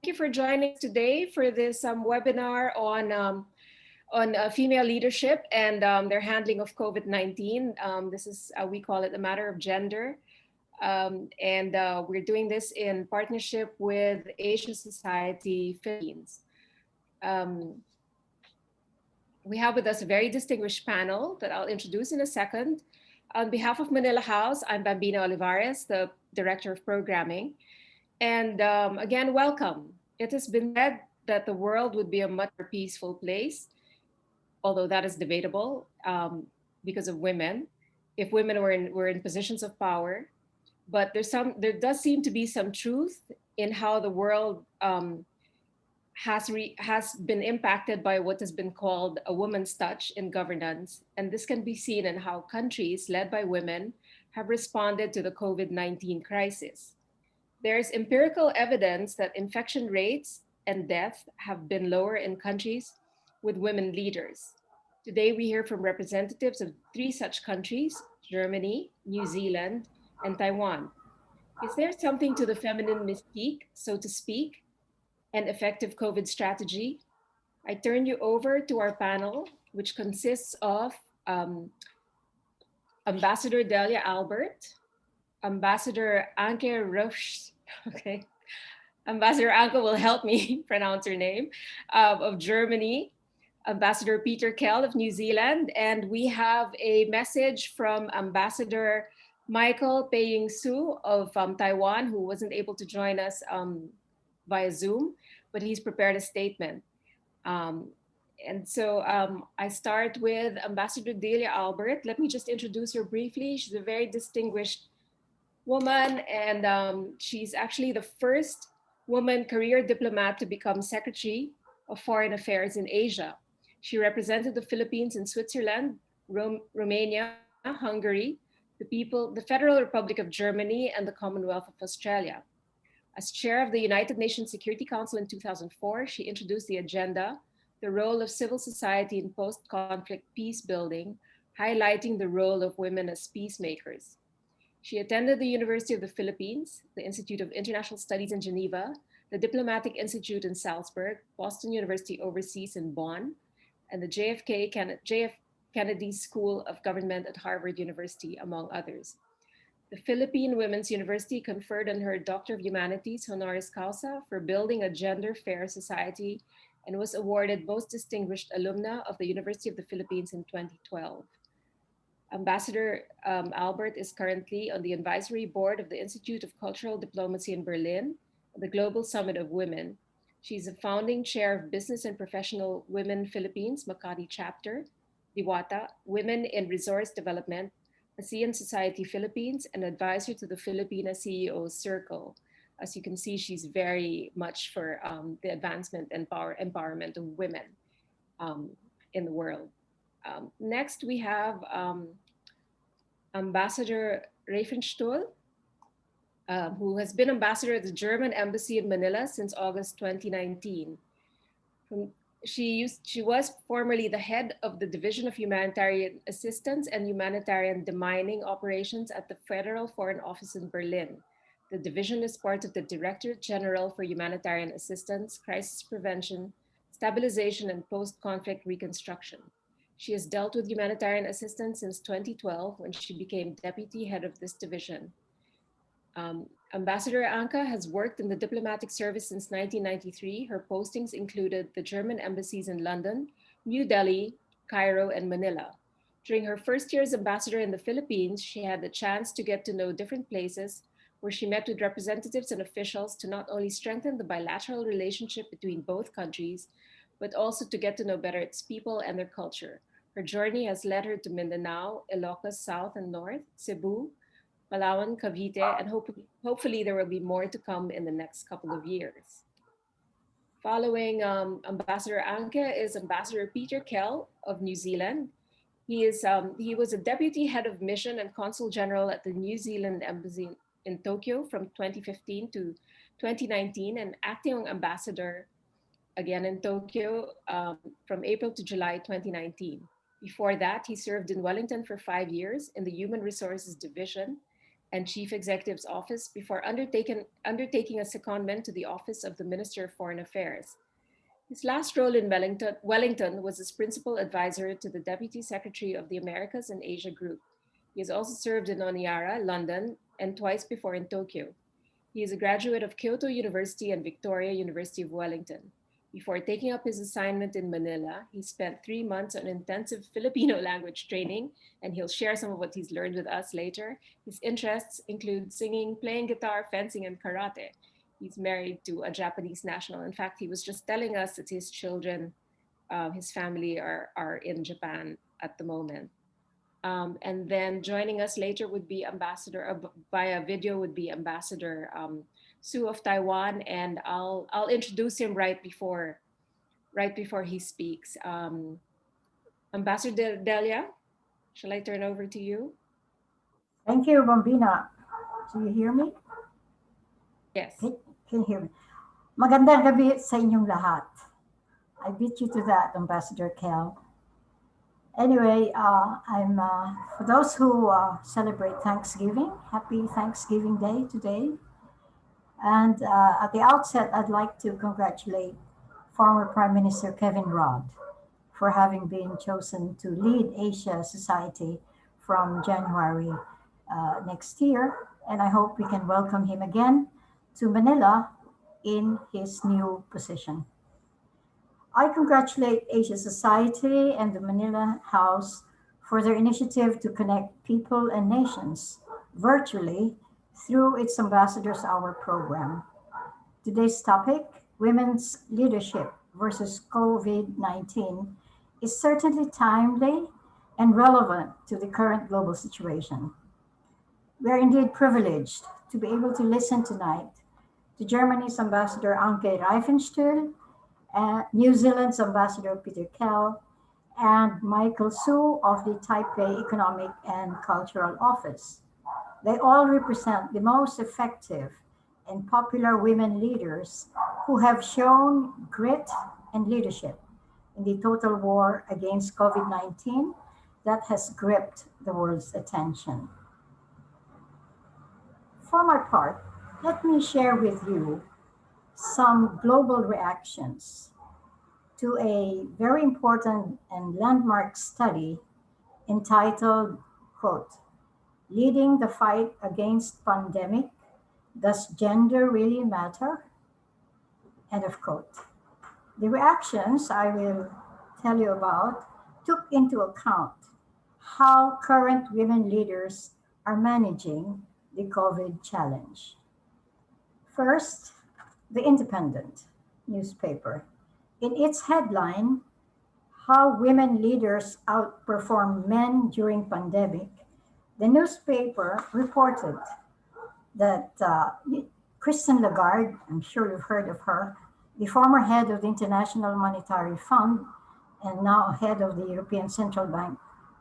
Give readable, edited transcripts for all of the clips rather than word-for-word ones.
you for joining us today for this webinar on female leadership and their handling of COVID-19. This is, we call it a matter of gender. And we're doing this in partnership with Asia Society Philippines. Um, we have with us a very distinguished panel that I'll introduce in a second. On behalf of Manila House, I'm Bambina Olivares, the Director of Programming. And again, welcome. It has been said that the world would be a much more peaceful place, although that is debatable because of women, if women were in positions of power. But there does seem to be some truth in how the world has been impacted by what has been called a woman's touch in governance. And this can be seen in how countries led by women have responded to the COVID-19 crisis. There's empirical evidence that infection rates and death have been lower in countries with women leaders. Today, we hear from representatives of three such countries: Germany, New Zealand, and Taiwan. Is there something to the feminine mystique, so to speak, and effective COVID strategy? I turn you over to our panel, which consists of Ambassador Delia Albert, Ambassador Anke Roche, okay, Ambassador Anke will help me pronounce her name, of Germany, Ambassador Peter Kell of New Zealand, and we have a message from Ambassador Michael Pei Su of Taiwan, who wasn't able to join us via Zoom, but he's prepared a statement. And so I start with Ambassador Delia Albert. Let me just introduce her briefly. She's a very distinguished woman, and she's actually the first woman career diplomat to become Secretary of Foreign Affairs in Asia. She represented the Philippines in Switzerland, Romania, Hungary, the Federal Republic of Germany, and the Commonwealth of Australia. As chair of the United Nations Security Council in 2004, she introduced the agenda, the role of civil society in post-conflict peace building, highlighting the role of women as peacemakers. She attended the University of the Philippines, the Institute of International Studies in Geneva, the Diplomatic Institute in Salzburg, Boston University Overseas in Bonn, and the JF Kennedy School of Government at Harvard University, among others. The Philippine Women's University conferred on her Doctor of Humanities honoris causa for building a gender-fair society and was awarded Most Distinguished Alumna of the University of the Philippines in 2012. Ambassador Albert is currently on the advisory board of the Institute of Cultural Diplomacy in Berlin, the Global Summit of Women. She's a founding chair of Business and Professional Women Philippines, Makati Chapter, Diwata, Women in Resource Development, ASEAN Society Philippines, and advisor to the Filipina CEO Circle. As you can see, she's very much for the advancement and empowerment of women in the world. Next, we have Ambassador Reifenstuhl, who has been ambassador at the German Embassy in Manila since August 2019. She was formerly the head of the Division of Humanitarian Assistance and Humanitarian Demining Operations at the Federal Foreign Office in Berlin. The division is part of the Directorate General for Humanitarian Assistance, Crisis Prevention, Stabilization, and Post-Conflict Reconstruction. She has dealt with humanitarian assistance since 2012 when she became deputy head of this division. Ambassador Anke has worked in the diplomatic service since 1993. Her postings included the German embassies in London, New Delhi, Cairo, and Manila. During her first year as ambassador in the Philippines, she had the chance to get to know different places where she met with representatives and officials to not only strengthen the bilateral relationship between both countries, but also to get to know better its people and their culture. Her journey has led her to Mindanao, Ilocos South and North, Cebu, Palawan, Cavite, and hopefully there will be more to come in the next couple of years. Following Ambassador Anke is Ambassador Peter Kell of New Zealand. He was a deputy head of mission and consul general at the New Zealand Embassy in Tokyo from 2015 to 2019 and acting ambassador again in Tokyo from April to July 2019. Before that, he served in Wellington for 5 years in the Human Resources Division and Chief Executive's office before undertaking a secondment to the office of the Minister of Foreign Affairs. His last role in Wellington was as principal advisor to the Deputy Secretary of the Americas and Asia Group. He has also served in Honiara, London, and twice before in Tokyo. He is a graduate of Kyoto University and Victoria University of Wellington. Before taking up his assignment in Manila, he spent 3 months on intensive Filipino language training, and he'll share some of what he's learned with us later. His interests include singing, playing guitar, fencing, and karate. He's married to a Japanese national. In fact, he was just telling us that his children, his family are in Japan at the moment. And then joining us later would be via video would be Ambassador Sue of Taiwan, and I'll introduce him right before he speaks. Ambassador Delia, shall I turn over to you? Thank you, Bambina. Do you hear me? Yes. Can you hear me? Magandang gabi sa inyong lahat. I beat you to that, Ambassador Kell. Anyway, for those who celebrate Thanksgiving, happy Thanksgiving Day today. And at the outset, I'd like to congratulate former Prime Minister Kevin Rudd for having been chosen to lead Asia Society from January next year. And I hope we can welcome him again to Manila in his new position. I congratulate Asia Society and the Manila House for their initiative to connect people and nations virtually through its Ambassadors Hour program. Today's topic, Women's Leadership versus COVID-19, is certainly timely and relevant to the current global situation. We are indeed privileged to be able to listen tonight to Germany's Ambassador Anke Reifenstuhl, New Zealand's Ambassador Peter Kell, and Michael Su of the Taipei Economic and Cultural Office. They all represent the most effective and popular women leaders who have shown grit and leadership in the total war against COVID-19 that has gripped the world's attention. For my part, let me share with you some global reactions to a very important and landmark study entitled, quote, Leading the Fight Against Pandemic, Does Gender Really Matter? End of quote. The reactions I will tell you about took into account how current women leaders are managing the COVID challenge. First, The Independent newspaper. In its headline, How Women Leaders Outperform Men During Pandemic, the newspaper reported that Christine Lagarde, I'm sure you've heard of her, the former head of the International Monetary Fund and now head of the European Central Bank,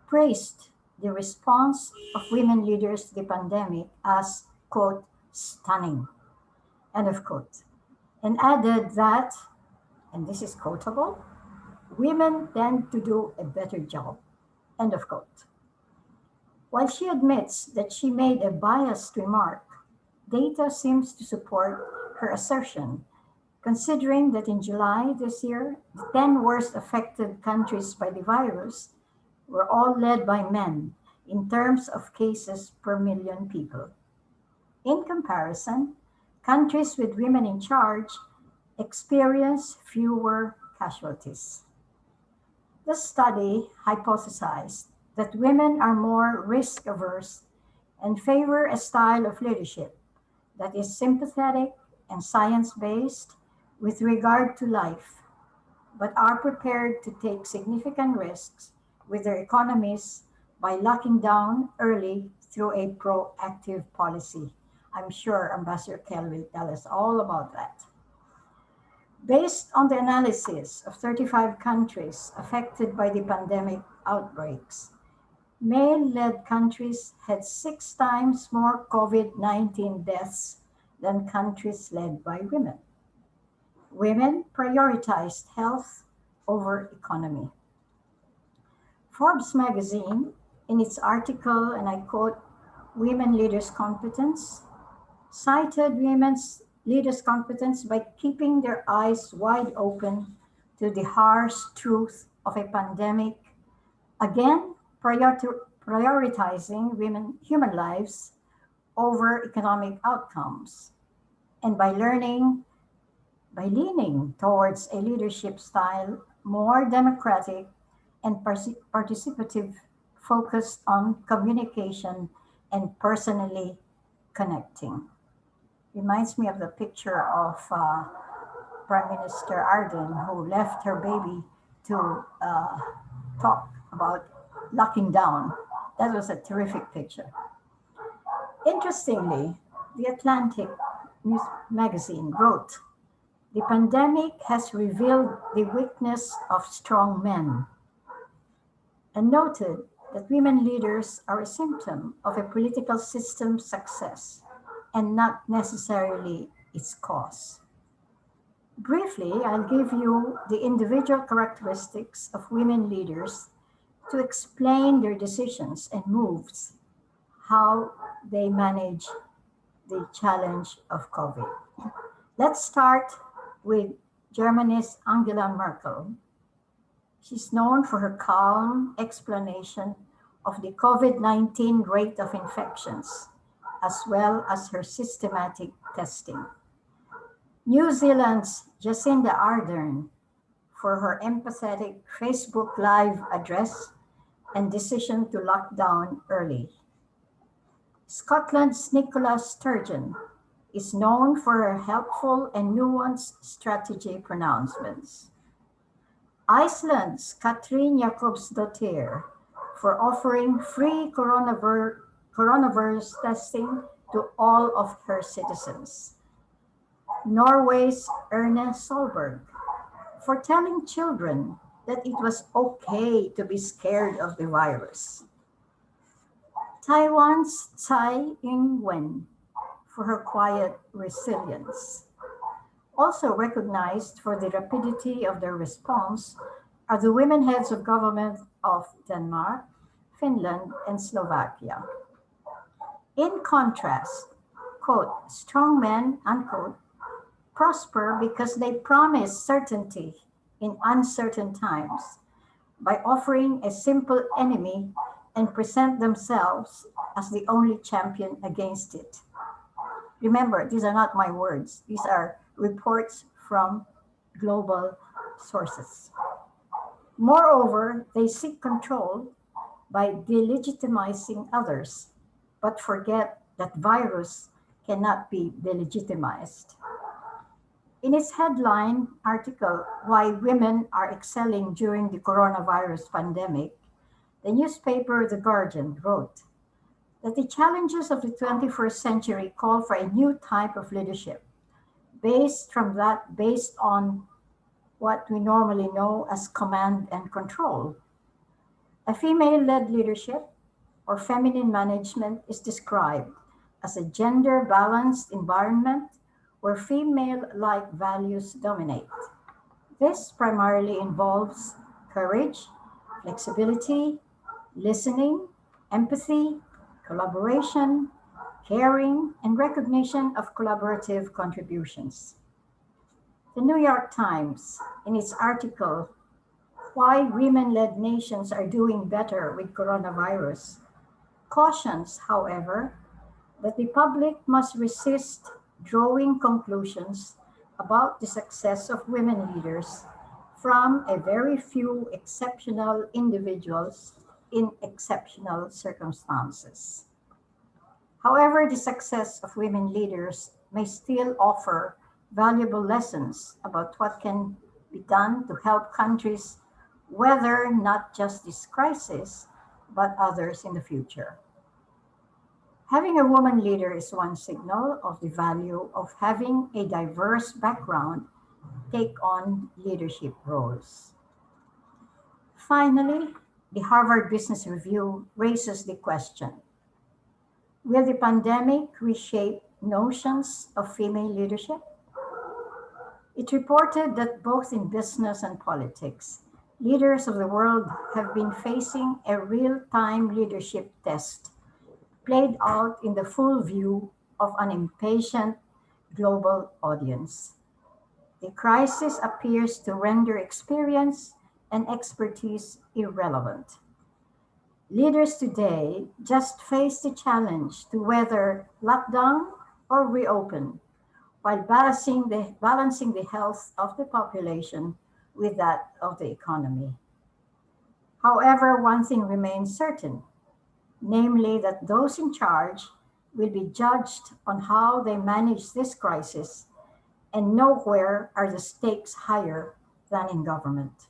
praised the response of women leaders to the pandemic as, quote, stunning, end of quote, and added that, and this is quotable, women tend to do a better job, end of quote. While she admits that she made a biased remark, data seems to support her assertion, considering that in July this year, the 10 worst affected countries by the virus were all led by men in terms of cases per million people. In comparison, countries with women in charge experience fewer casualties. The study hypothesized that women are more risk averse and favor a style of leadership that is sympathetic and science based with regard to life, but are prepared to take significant risks with their economies by locking down early through a proactive policy. I'm sure Ambassador Kell will tell us all about that. Based on the analysis of 35 countries affected by the pandemic outbreaks, male-led countries had 6 times more COVID-19 deaths than countries led by women. Women prioritized health over economy. Forbes magazine, in its article, and I quote, women leaders' competence, cited women's leaders' competence by keeping their eyes wide open to the harsh truth of a pandemic, again, prioritizing women human lives over economic outcomes, and by leaning towards a leadership style more democratic and participative, focused on communication and personally connecting. Reminds me of the picture of Prime Minister Arden, who left her baby to talk about locking down. That was a terrific picture. Interestingly, the Atlantic News magazine wrote, "The pandemic has revealed the weakness of strong men," and noted that women leaders are a symptom of a political system's success and not necessarily its cause. Briefly, I'll give you the individual characteristics of women leaders to explain their decisions and moves, how they manage the challenge of COVID. Let's start with Germany's Angela Merkel. She's known for her calm explanation of the COVID-19 rate of infections, as well as her systematic testing. New Zealand's Jacinda Ardern for her empathetic Facebook Live address and decision to lock down early. Scotland's Nicola Sturgeon is known for her helpful and nuanced strategy pronouncements. Iceland's Katrín Jakobsdóttir for offering free coronavirus testing to all of her citizens. Norway's Erna Solberg for telling children that it was okay to be scared of the virus. Taiwan's Tsai Ing-wen for her quiet resilience. Also recognized for the rapidity of their response are the women heads of government of Denmark, Finland, and Slovakia. In contrast, quote, "strong men," unquote, prosper because they promise certainty in uncertain times by offering a simple enemy and present themselves as the only champion against it. Remember, these are not my words. These are reports from global sources. Moreover, they seek control by delegitimizing others, but forget that virus cannot be delegitimized. In its headline article, "Why Women Are Excelling During the Coronavirus Pandemic," the newspaper The Guardian wrote that the challenges of the 21st century call for a new type of leadership based on what we normally know as command and control. A female-led leadership or feminine management is described as a gender-balanced environment where female-like values dominate. This primarily involves courage, flexibility, listening, empathy, collaboration, caring, and recognition of collaborative contributions. The New York Times, in its article, "Why Women-Led Nations Are Doing Better with Coronavirus," cautions, however, that the public must resist drawing conclusions about the success of women leaders from a very few exceptional individuals in exceptional circumstances. However, the success of women leaders may still offer valuable lessons about what can be done to help countries weather not just this crisis, but others in the future. Having a woman leader is one signal of the value of having a diverse background take on leadership roles. Finally, the Harvard Business Review raises the question, will the pandemic reshape notions of female leadership? It reported that both in business and politics, leaders of the world have been facing a real-time leadership test played out in the full view of an impatient global audience. The crisis appears to render experience and expertise irrelevant. Leaders today just face the challenge to whether lockdown or reopen, while balancing the health of the population with that of the economy. However, one thing remains certain, namely that those in charge will be judged on how they manage this crisis, and nowhere are the stakes higher than in government.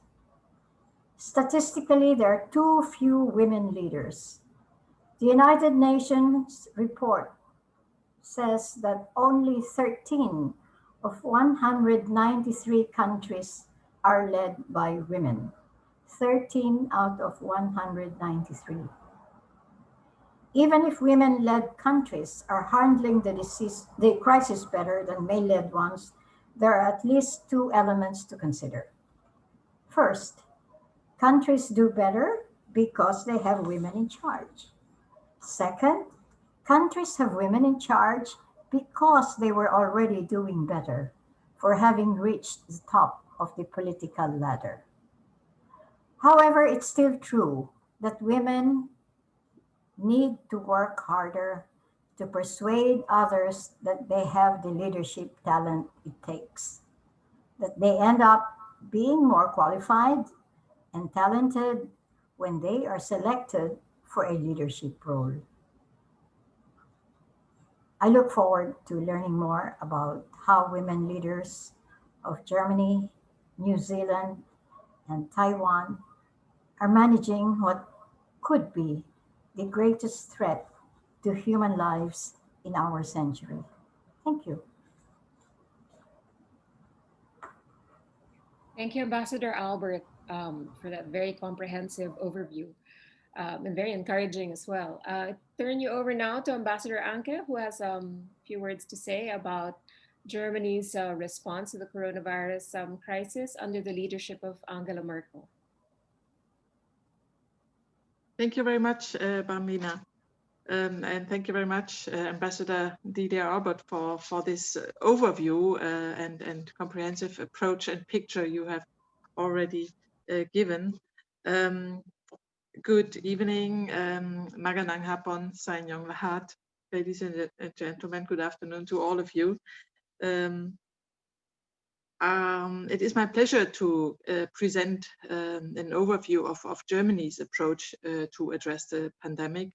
Statistically, there are too few women leaders. The United Nations report says that only 13 of 193 countries are led by women. 13 out of 193. Even if women-led countries are handling the crisis better than male-led ones, there are at least two elements to consider. First, countries do better because they have women in charge. Second, countries have women in charge because they were already doing better for having reached the top of the political ladder. However, it's still true that women need to work harder to persuade others that they have the leadership talent it takes, that they end up being more qualified and talented when they are selected for a leadership role. I look forward to learning more about how women leaders of Germany, New Zealand, and Taiwan are managing what could be the greatest threat to human lives in our century. Thank you. Thank you, Ambassador Albert, for that very comprehensive overview, and very encouraging as well. Turn you over now to Ambassador Anke, who has a few words to say about Germany's response to the coronavirus crisis under the leadership of Angela Merkel. Thank you very much, Bambina. And thank you very much, Ambassador Delia Albert, for this overview and comprehensive approach and picture you have already given. Good evening, magandang hapon sa inyong lahat. Ladies and gentlemen, good afternoon to all of you. It is my pleasure to present an overview of Germany's approach to address the pandemic.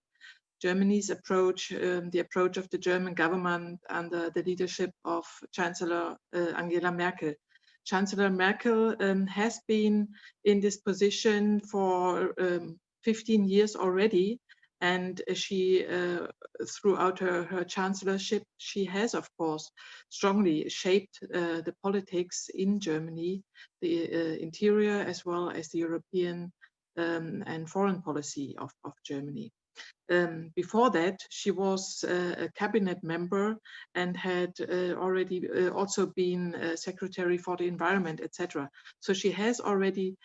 Germany's approach, the approach of the German government under the leadership of Chancellor Angela Merkel. Chancellor Merkel has been in this position for 15 years already, and she, throughout her chancellorship, she has, of course, strongly shaped the politics in Germany, the interior as well as the European and foreign policy of Germany. Before that, she was a cabinet member and had already also been secretary for the environment, etc. So she has already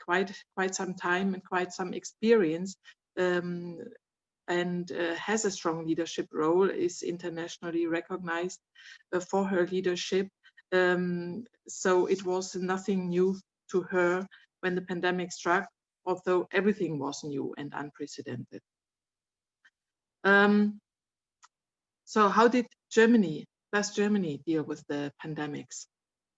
quite some time and quite some experience, and has a strong leadership role, is internationally recognized for her leadership. So it was nothing new to her when the pandemic struck, although everything was new and unprecedented. So how does Germany deal with the pandemics?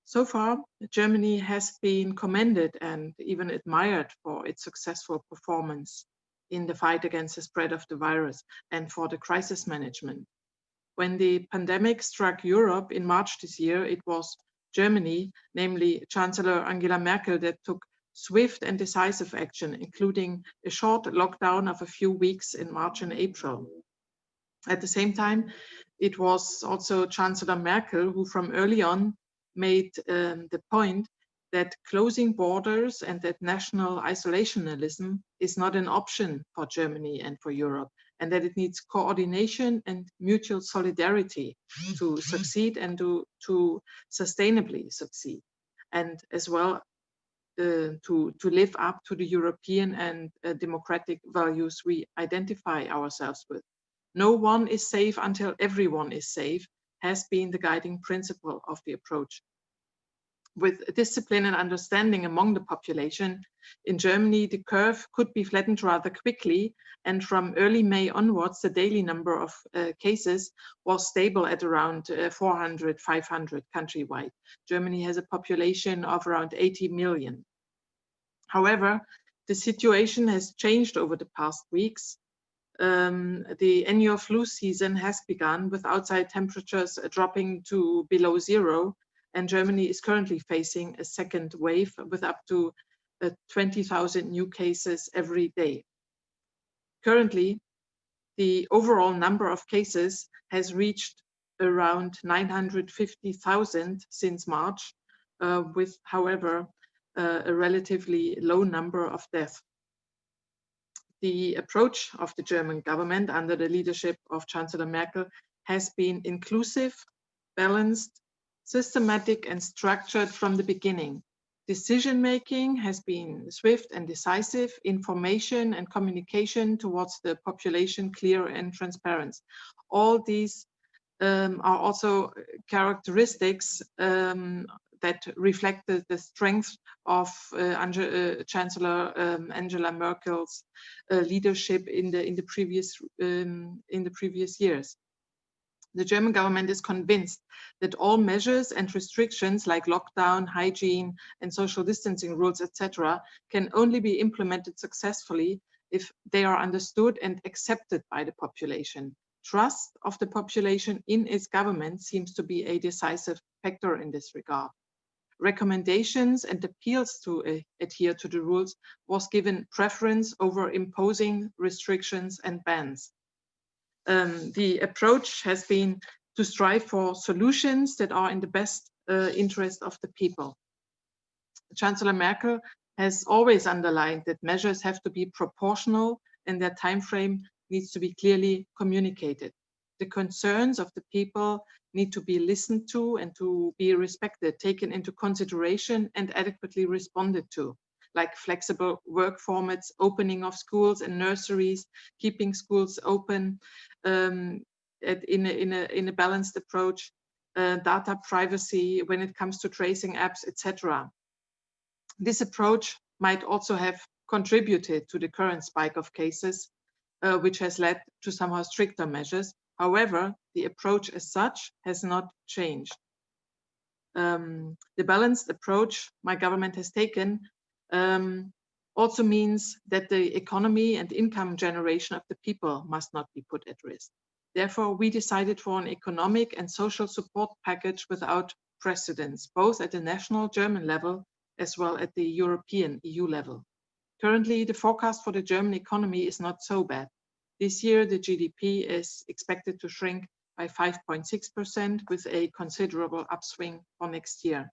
So far, Germany has been commended and even admired for its successful performance in the fight against the spread of the virus and for the crisis management. When the pandemic struck Europe in March this year, it was Germany, namely Chancellor Angela Merkel, that took swift and decisive action, including a short lockdown of a few weeks in March and April. At the same time, it was also Chancellor Merkel who from early on made the point that closing borders and that national isolationism is not an option for Germany and for Europe, and that it needs coordination and mutual solidarity to succeed and to sustainably succeed, and as well to live up to the European and democratic values we identify ourselves with. No one is safe until everyone is safe has been the guiding principle of the approach. With discipline and understanding among the population, in Germany, the curve could be flattened rather quickly, and from early May onwards, the daily number of cases was stable at around 400, 500 countrywide. Germany has a population of around 80 million. However, the situation has changed over the past weeks. The annual flu season has begun with outside temperatures dropping to below zero, and Germany is currently facing a second wave with up to 20,000 new cases every day. Currently, the overall number of cases has reached around 950,000 since March, with, however, a relatively low number of deaths. The approach of the German government under the leadership of Chancellor Merkel has been inclusive, balanced, systematic, and structured from the beginning. Decision-making has been swift and decisive, information and communication towards the population clear and transparent. All these are also characteristics that reflect the strength of Chancellor Angela Merkel's leadership in the previous years. The German government is convinced that all measures and restrictions like lockdown, hygiene, and social distancing rules, etc., can only be implemented successfully if they are understood and accepted by the population. Trust of the population in its government seems to be a decisive factor in this regard. Recommendations and appeals to adhere to the rules was given preference over imposing restrictions and bans. The approach has been to strive for solutions that are in the best interest of the people. Chancellor Merkel has always underlined that measures have to be proportional and their time frame needs to be clearly communicated. The concerns of the people need to be listened to and to be respected, taken into consideration and adequately responded to, like flexible work formats, opening of schools and nurseries, keeping schools open in a balanced approach, data privacy when it comes to tracing apps, etc. This approach might also have contributed to the current spike of cases, which has led to somehow stricter measures. However, the approach as such has not changed. The balanced approach my government has taken also means that the economy and income generation of the people must not be put at risk. Therefore, we decided for an economic and social support package without precedence, both at the national German level as well at the European EU level. Currently, the forecast for the German economy is not so bad. This year, the GDP is expected to shrink by 5.6% with a considerable upswing for next year.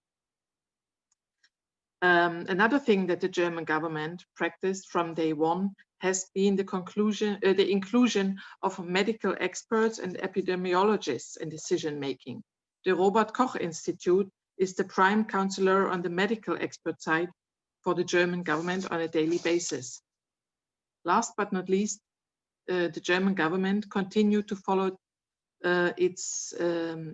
Another thing that the German government practiced from day one has been the inclusion of medical experts and epidemiologists in decision-making. The Robert Koch Institute is the prime counselor on the medical expert side for the German government on a daily basis. Last but not least, the German government continued to follow its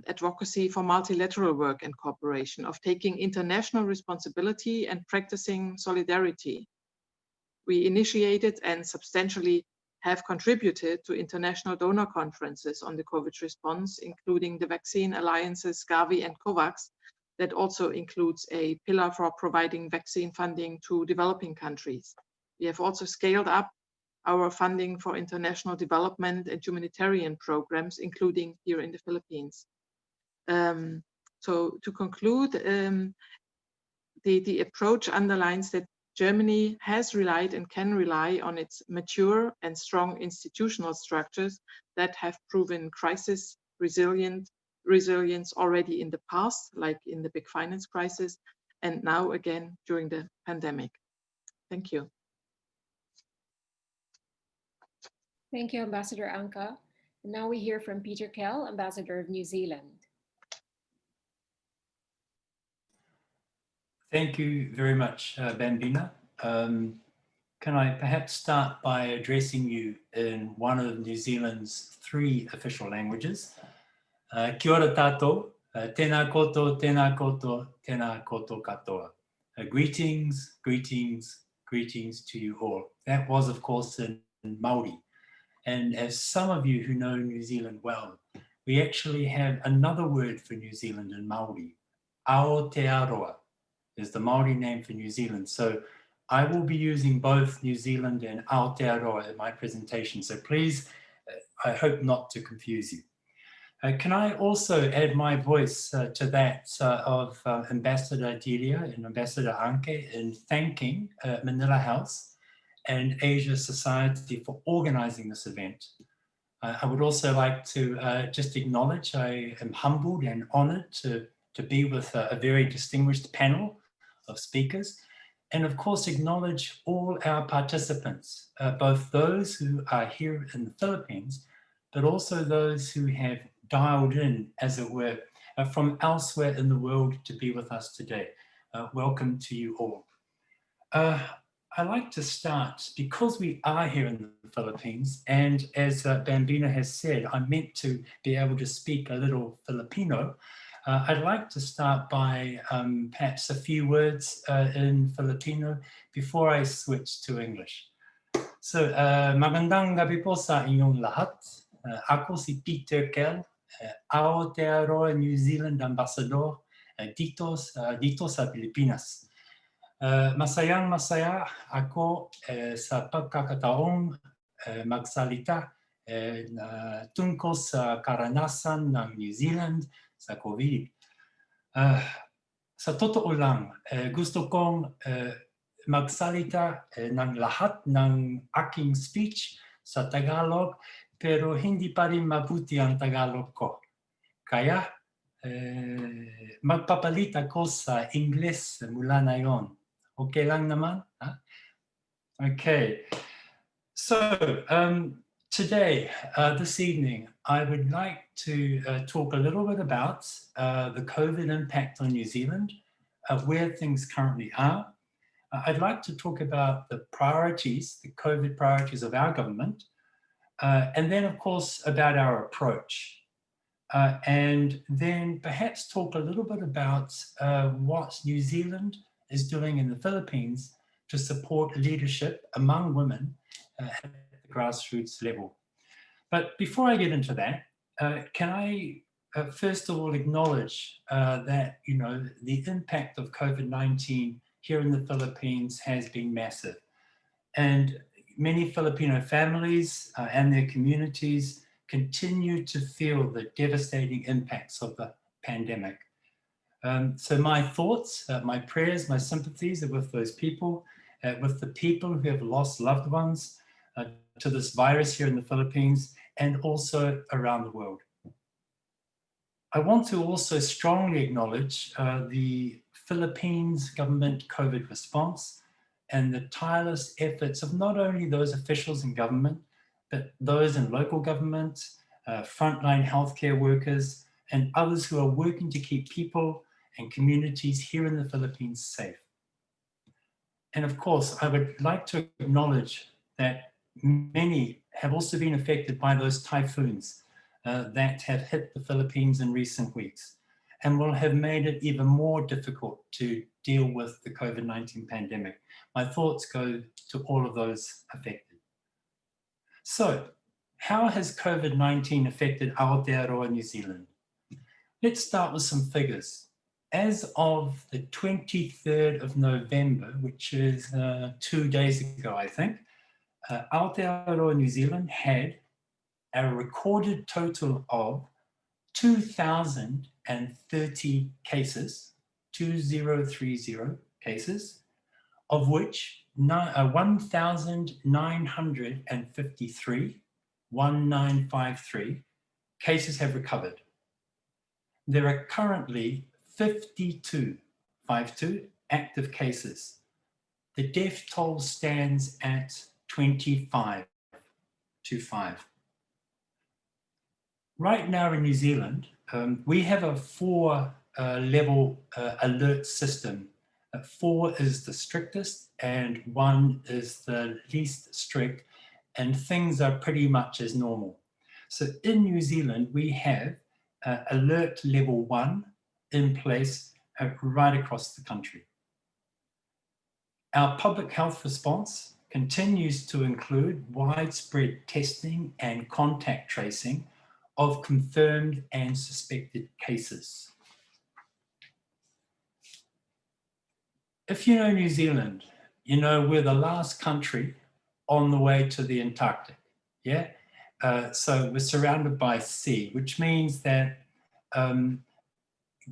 advocacy for multilateral work and cooperation, of taking international responsibility and practicing solidarity. We initiated and substantially have contributed to international donor conferences on the COVID response, including the vaccine alliances Gavi and COVAX, that also includes a pillar for providing vaccine funding to developing countries. We have also scaled up our funding for international development and humanitarian programs, including here in the Philippines. So to conclude, the approach underlines that Germany has relied and can rely on its mature and strong institutional structures that have proven crisis resilience already in the past, like in the big finance crisis, and now again during the pandemic. Thank you. Thank you, Ambassador Anka. And now we hear from Peter Kell, Ambassador of New Zealand. Thank you very much, Bambina. Can I perhaps start by addressing you in one of New Zealand's 3 official languages? Kia ora tātou, tēnā koto, tēnā koto, tēnā koto katoa. Greetings, greetings, greetings to you all. That was, of course, in Māori. And as some of you who know New Zealand well, we actually have another word for New Zealand in Māori. Aotearoa is the Māori name for New Zealand. So I will be using both New Zealand and Aotearoa in my presentation. So please, I hope not to confuse you. Can I also add my voice to that of Ambassador Delia and Ambassador Anke in thanking Manila House and Asia Society for organizing this event. I would also like to just acknowledge I am humbled and honored to be with a very distinguished panel of speakers, and of course acknowledge all our participants, both those who are here in the Philippines, but also those who have dialed in, as it were, from elsewhere in the world to be with us today. Welcome to you all. I'd like to start, because we are here in the Philippines, and as Bambina has said, I'm meant to be able to speak a little Filipino. I'd like to start by perhaps a few words in Filipino before I switch to English. So, magandang gabi po sa inyong lahat. Ako si Peter Kell, Aotearoa New Zealand Ambassador dito sa Pilipinas. Masayang-masaya ako sa pagkakataong magsalita tungkol sa karanasan ng New Zealand sa COVID. Sa totoo lang, gusto kong magsalita ng lahat ng aking speech sa Tagalog, pero hindi pa rin mabuti ang Tagalog ko. Kaya magpapalit ako sa Ingles mula na yon. Okay lang naman? Huh? Okay. So today, this evening, I would like to talk a little bit about the COVID impact on New Zealand, where things currently are. I'd like to talk about the priorities, the COVID priorities of our government, and then, of course, about our approach. And then perhaps talk a little bit about what New Zealand is doing in the Philippines to support leadership among women at the grassroots level. But before I get into that, can I first of all acknowledge that, you know, the impact of COVID-19 here in the Philippines has been massive. And many Filipino families and their communities continue to feel the devastating impacts of the pandemic. So my thoughts, my prayers, my sympathies are with those people, with the people who have lost loved ones to this virus here in the Philippines and also around the world. I want to also strongly acknowledge the Philippines government COVID response and the tireless efforts of not only those officials in government, but those in local government, frontline healthcare workers, and others who are working to keep people and communities here in the Philippines safe. And of course, I would like to acknowledge that many have also been affected by those typhoons that have hit the Philippines in recent weeks and will have made it even more difficult to deal with the COVID-19 pandemic. My thoughts go to all of those affected. So, how has COVID-19 affected Aotearoa, New Zealand? Let's start with some figures. As of the 23rd of November, which is 2 days ago, I think, Aotearoa, New Zealand had a recorded total of 2,030 cases, 2030 cases, of which 1,953 cases have recovered. There are currently 52 active cases. The death toll stands at 25. Right now in New Zealand, we have a 4-level alert system 4 is the strictest and 1 is the least strict, and things are pretty much as normal. So in New Zealand, we have alert level 1 in place right across the country. Our public health response continues to include widespread testing and contact tracing of confirmed and suspected cases. If you know New Zealand, you know we're the last country on the way to the Antarctic, yeah? So we're surrounded by sea, which means that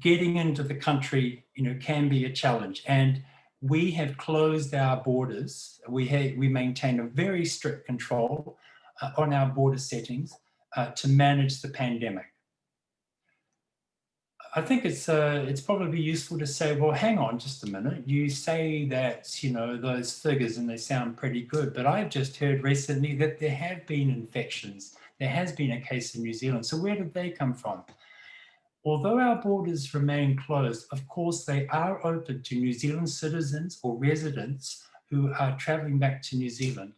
getting into the country, can be a challenge. And we have closed our borders. We maintain a very strict control on our border settings to manage the pandemic. I think it's probably useful to say, well, hang on just a minute. You say that, those figures and they sound pretty good, but I've just heard recently that there have been infections. There has been a case in New Zealand. So where did they come from? Although our borders remain closed, of course, they are open to New Zealand citizens or residents who are traveling back to New Zealand,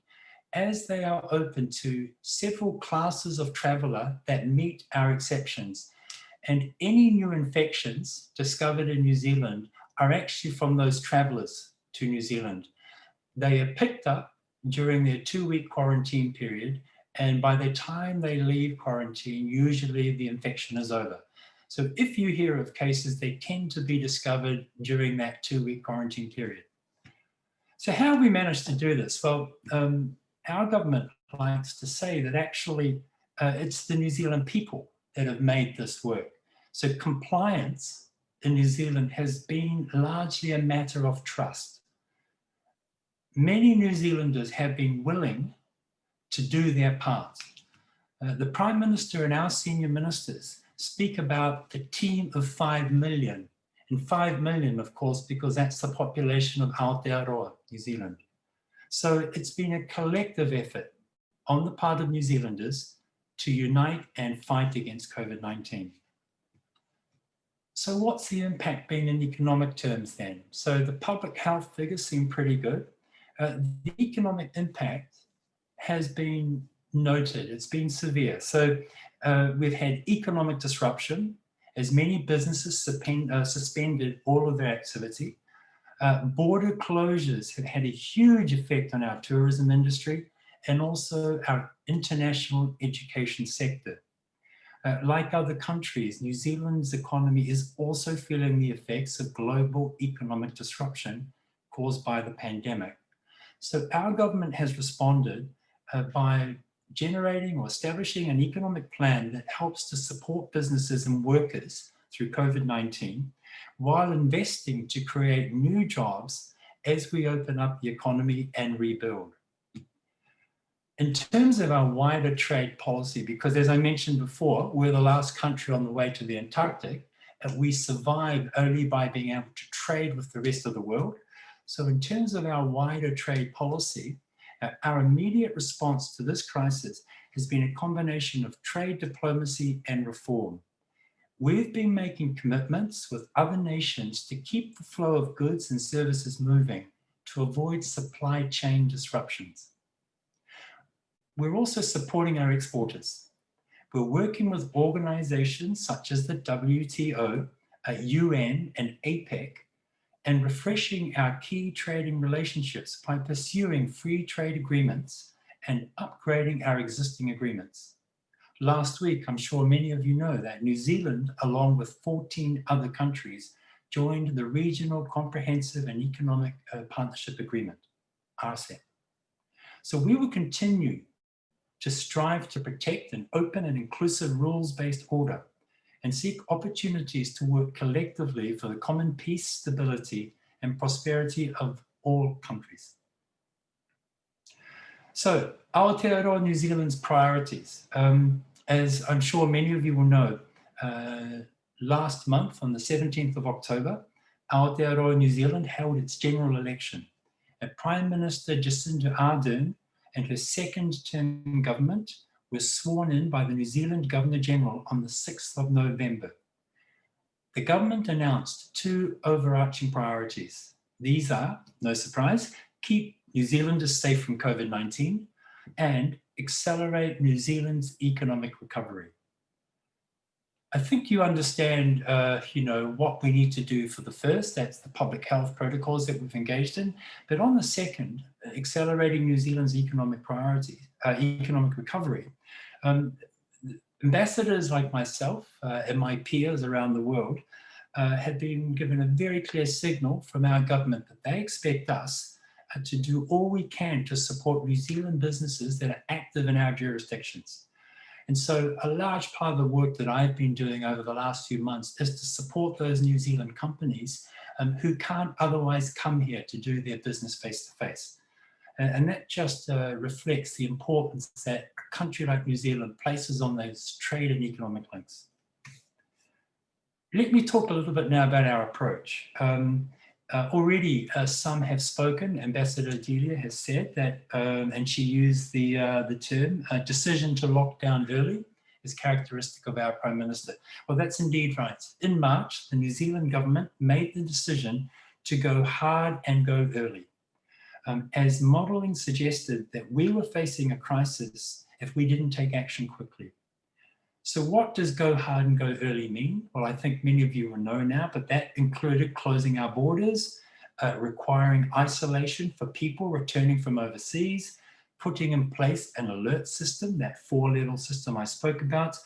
as they are open to several classes of traveler that meet our exceptions. And any new infections discovered in New Zealand are actually from those travelers to New Zealand. They are picked up during their 2-week quarantine period, and by the time they leave quarantine, usually the infection is over. So if you hear of cases, they tend to be discovered during that 2-week quarantine period. So how have we managed to do this? Well, our government likes to say that actually it's the New Zealand people that have made this work. So compliance in New Zealand has been largely a matter of trust. Many New Zealanders have been willing to do their part. The Prime Minister and our senior ministers speak about the team of 5 million. And 5 million, of course, because that's the population of Aotearoa, New Zealand. So it's been a collective effort on the part of New Zealanders to unite and fight against COVID-19. So what's the impact been in economic terms then? So the public health figures seem pretty good. The economic impact has been noted, it's been severe. So we've had economic disruption as many businesses suspended all of their activity. Border closures have had a huge effect on our tourism industry and also our international education sector. Like other countries, New Zealand's economy is also feeling the effects of global economic disruption caused by the pandemic. So our government has responded by generating or establishing an economic plan that helps to support businesses and workers through COVID-19 while investing to create new jobs as we open up the economy and rebuild. In terms of our wider trade policy, because as I mentioned before, we're the last country on the way to the Antarctic, and we survived only by being able to trade with the rest of the world. So in terms of our wider trade policy, our immediate response to this crisis has been a combination of trade diplomacy and reform. We've been making commitments with other nations to keep the flow of goods and services moving to avoid supply chain disruptions. We're also supporting our exporters. We're working with organizations such as the WTO, UN, and APEC, and refreshing our key trading relationships by pursuing free trade agreements and upgrading our existing agreements. Last week, I'm sure many of you know that New Zealand, along with 14 other countries, joined the Regional Comprehensive and Economic Partnership Agreement, RCEP. So we will continue to strive to protect an open and inclusive rules-based order and seek opportunities to work collectively for the common peace, stability, and prosperity of all countries. So, Aotearoa New Zealand's priorities. As I'm sure many of you will know, last month on the 17th of October, Aotearoa New Zealand held its general election. Prime Minister Jacinda Ardern and her second-term government were sworn in by the New Zealand Governor-General on the 6th of November. The government announced 2 overarching priorities. These are, no surprise, keep New Zealanders safe from COVID-19 and accelerate New Zealand's economic recovery. I think you understand, what we need to do for the first, that's the public health protocols that we've engaged in. But on the second, accelerating New Zealand's economic recovery, ambassadors like myself and my peers around the world have been given a very clear signal from our government that they expect us to do all we can to support New Zealand businesses that are active in our jurisdictions. And so a large part of the work that I've been doing over the last few months is to support those New Zealand companies who can't otherwise come here to do their business face to face. And that just reflects the importance that a country like New Zealand places on those trade and economic links. Let me talk a little bit now about our approach. Already some have spoken. Ambassador Delia has said that, and she used the term decision to lock down early is characteristic of our Prime Minister. Well, that's indeed right. In March, the New Zealand government made the decision to go hard and go early. As modelling suggested that we were facing a crisis if we didn't take action quickly. So what does go hard and go early mean? Well, I think many of you will know now, but that included closing our borders, requiring isolation for people returning from overseas, putting in place an alert system, that 4-level system I spoke about,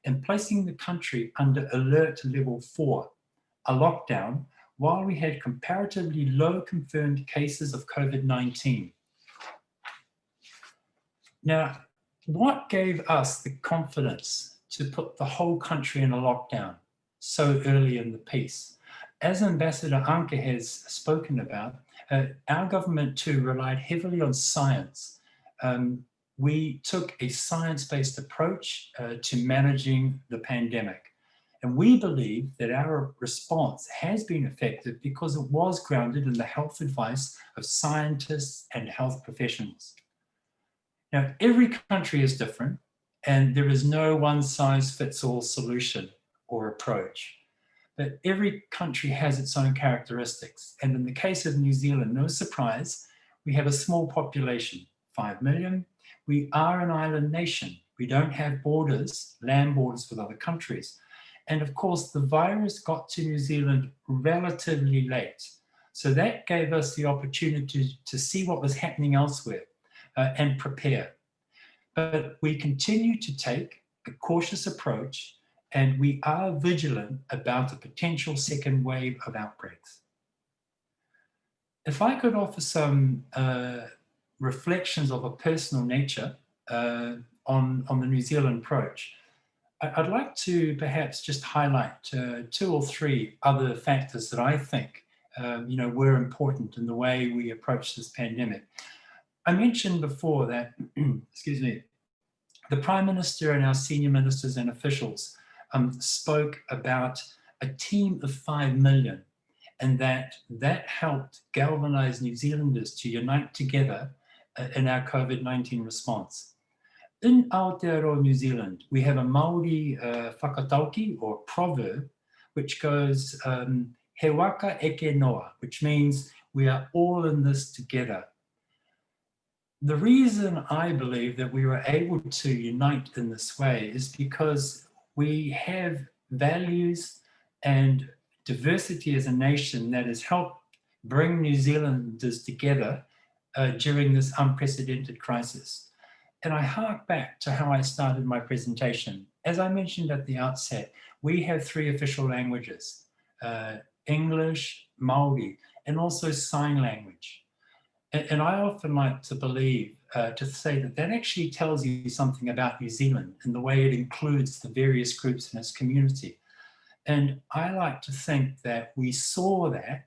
and placing the country under alert level 4, a lockdown, while we had comparatively low confirmed cases of COVID-19. Now, what gave us the confidence to put the whole country in a lockdown so early in the piece? As Ambassador Anke has spoken about, our government too relied heavily on science. We took a science-based approach to managing the pandemic. And we believe that our response has been effective because it was grounded in the health advice of scientists and health professionals. Now, every country is different, and there is no one-size-fits-all solution or approach. But every country has its own characteristics. And in the case of New Zealand, no surprise, we have a small population, 5 million. We are an island nation. We don't have borders, land borders with other countries. And of course, the virus got to New Zealand relatively late. So that gave us the opportunity to see what was happening elsewhere and prepare. But we continue to take a cautious approach, and we are vigilant about the potential second wave of outbreaks. If I could offer some reflections of a personal nature on the New Zealand approach, I'd like to perhaps just highlight 2 or 3 other factors that I think were important in the way we approach this pandemic. I mentioned before that, excuse me, the Prime Minister and our senior ministers and officials spoke about a team of 5 million, and that helped galvanize New Zealanders to unite together in our COVID-19 response. In Aotearoa, New Zealand, we have a Māori whakatauki or proverb, which goes, he waka eke noa, which means we are all in this together. The reason I believe that we were able to unite in this way is because we have values and diversity as a nation that has helped bring New Zealanders together during this unprecedented crisis. And I hark back to how I started my presentation. As I mentioned at the outset, we have 3 official languages, English, Māori, and also sign language. And I often like to believe, to say that actually tells you something about New Zealand and the way it includes the various groups in its community. And I like to think that we saw that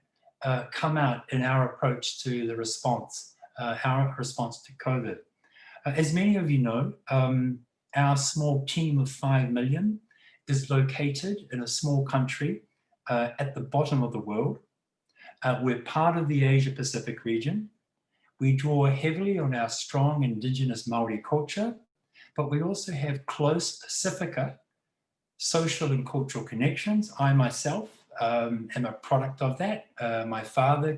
come out in our approach to the response, our response to COVID. As many of you know, our small team of 5 million is located in a small country at the bottom of the world. We're part of the Asia-Pacific region. We draw heavily on our strong indigenous Māori culture, but we also have close Pacifica social and cultural connections. I myself am a product of that. My father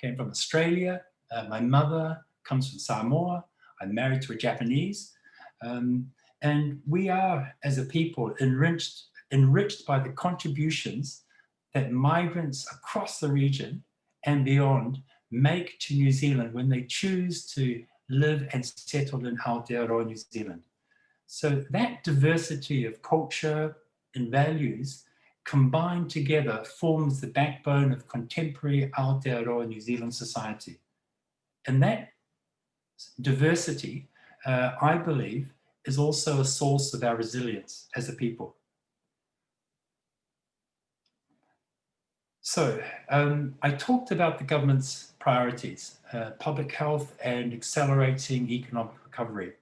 came from Australia. My mother comes from Samoa. I'm married to a Japanese. And we are, as a people, enriched by the contributions that migrants across the region and beyond make to New Zealand when they choose to live and settle in Aotearoa, New Zealand. So that diversity of culture and values combined together forms the backbone of contemporary Aotearoa New Zealand society. And that diversity, I believe, is also a source of our resilience as a people. So I talked about the government's priorities, public health and accelerating economic recovery.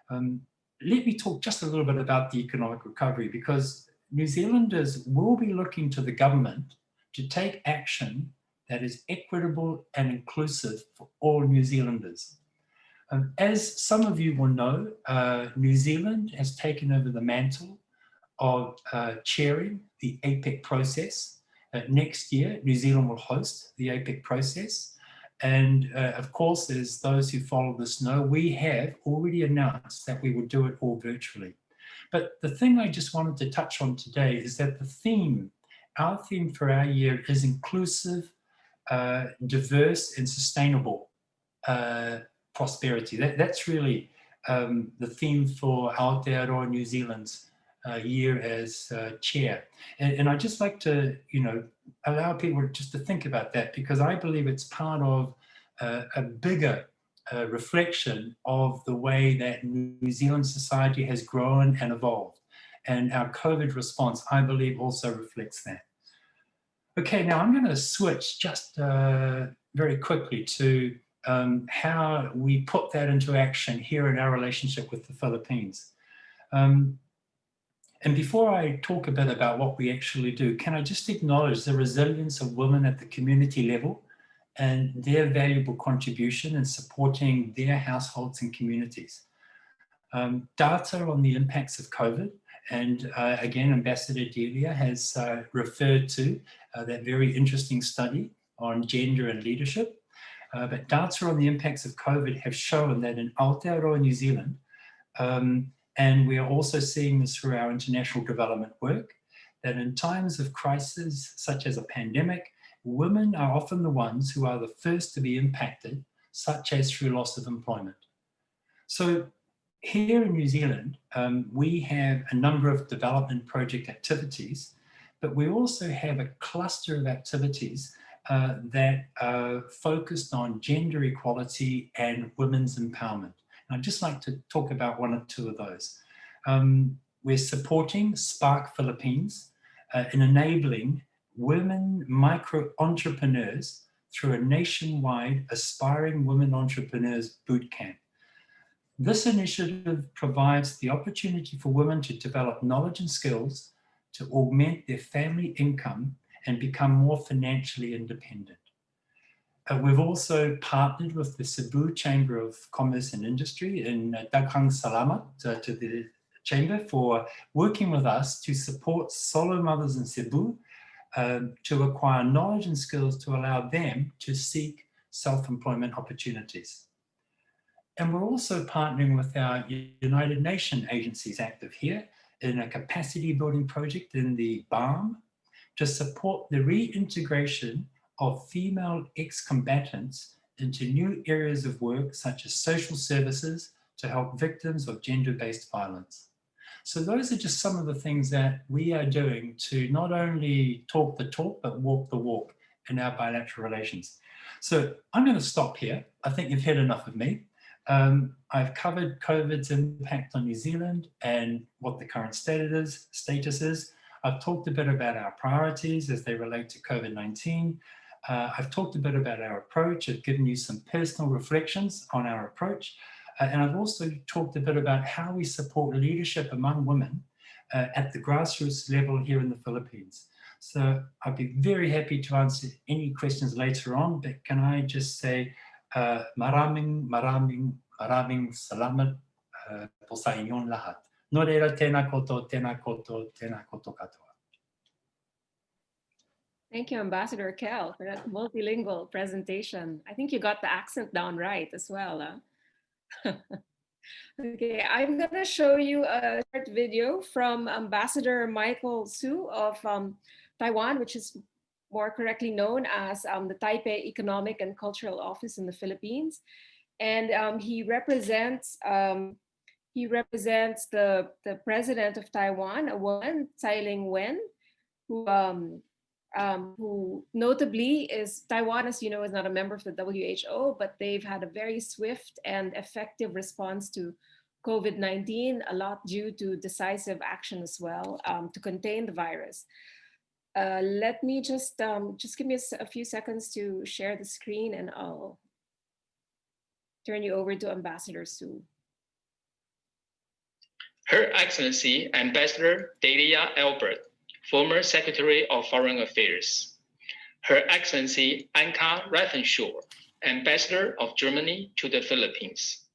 Let me talk just a little bit about the economic recovery, because New Zealanders will be looking to the government to take action that is equitable and inclusive for all New Zealanders. As some of you will know, New Zealand has taken over the mantle of chairing the APEC process. Next year, New Zealand will host the APEC process. And of course, as those who follow this know, we have already announced that we will do it all virtually. But the thing I just wanted to touch on today is that the theme, our theme for our year is inclusive, diverse and sustainable prosperity. That's really the theme for Aotearoa New Zealand's year as chair. And I'd just like to, allow people just to think about that, because I believe it's part of a bigger reflection of the way that New Zealand society has grown and evolved. And our COVID response, I believe, also reflects that. Okay, now I'm going to switch just very quickly to how we put that into action here in our relationship with the Philippines. And before I talk a bit about what we actually do, can I just acknowledge the resilience of women at the community level and their valuable contribution in supporting their households and communities. Data on the impacts of COVID, and again, Ambassador Delia has referred to that very interesting study on gender and leadership. But data on the impacts of COVID have shown that in Aotearoa, New Zealand, and we are also seeing this through our international development work, that in times of crisis, such as a pandemic, women are often the ones who are the first to be impacted, such as through loss of employment. So here in New Zealand, we have a number of development project activities, but we also have a cluster of activities that are focused on gender equality and women's empowerment. And I'd just like to talk about one or two of those. We're supporting Spark Philippines in enabling women micro-entrepreneurs through a nationwide Aspiring Women Entrepreneurs Bootcamp. This initiative provides the opportunity for women to develop knowledge and skills to augment their family income and become more financially independent. We've also partnered with the Cebu Chamber of Commerce and Industry in Daghang Salamat to the Chamber for working with us to support solo mothers in Cebu to acquire knowledge and skills to allow them to seek self-employment opportunities. And we're also partnering with our United Nations agencies active here in a capacity building project in the BAM to support the reintegration of female ex-combatants into new areas of work, such as social services, to help victims of gender-based violence. So those are just some of the things that we are doing to not only talk the talk, but walk the walk in our bilateral relations. So I'm going to stop here. I think you've heard enough of me. I've covered COVID's impact on New Zealand and what the current status is. I've talked a bit about our priorities as they relate to COVID-19. I've talked a bit about our approach. I've given you some personal reflections on our approach. And I've also talked a bit about how we support leadership among women at the grassroots level here in the Philippines. So I'd be very happy to answer any questions later on, but can I just say maraming salamat po sa inyong lahat. Norera tena koto katoa. Thank you, Ambassador Kell, for that multilingual presentation. I think you got the accent down right as well. Okay, I'm going to show you a short video from Ambassador Michael Su of Taiwan, which is more correctly known as the Taipei Economic and Cultural Office in the Philippines. And he represents the president of Taiwan, a woman, Tsai Ing-wen, who notably is, Taiwan, as you know, is not a member of the WHO, but they've had a very swift and effective response to COVID-19, a lot due to decisive action as well to contain the virus. Let me just give me a few seconds to share the screen, and I'll turn you over to Ambassador Su. Her Excellency Ambassador Delia Albert, former Secretary of Foreign Affairs. Her Excellency Anka Raffenshaw, Ambassador of Germany to the Philippines.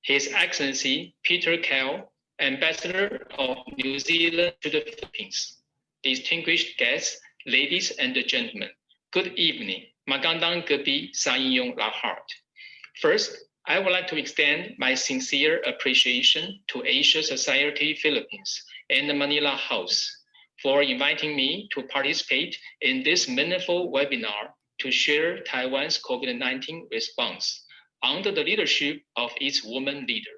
His Excellency Peter Kell, Ambassador of New Zealand to the Philippines. Distinguished guests, ladies and gentlemen, good evening. Magandang gabi sa inyong lahat. First, I would like to extend my sincere appreciation to Asia Society Philippines and the Manila House for inviting me to participate in this meaningful webinar to share Taiwan's COVID-19 response under the leadership of its woman leader.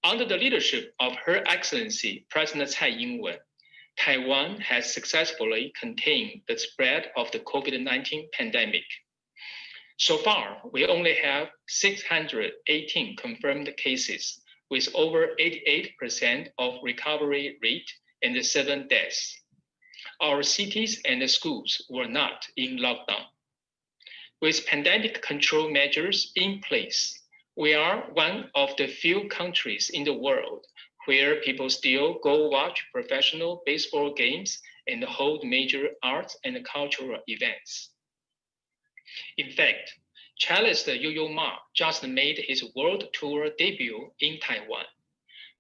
Under the leadership of Her Excellency President Tsai Ing-wen, Taiwan has successfully contained the spread of the COVID-19 pandemic. So far, we only have 618 confirmed cases with over 88% of recovery rate and 7 deaths. Our cities and schools were not in lockdown. With pandemic control measures in place, we are one of the few countries in the world where people still go watch professional baseball games and hold major arts and cultural events. In fact, cellist Yo-Yo Ma just made his world tour debut in Taiwan.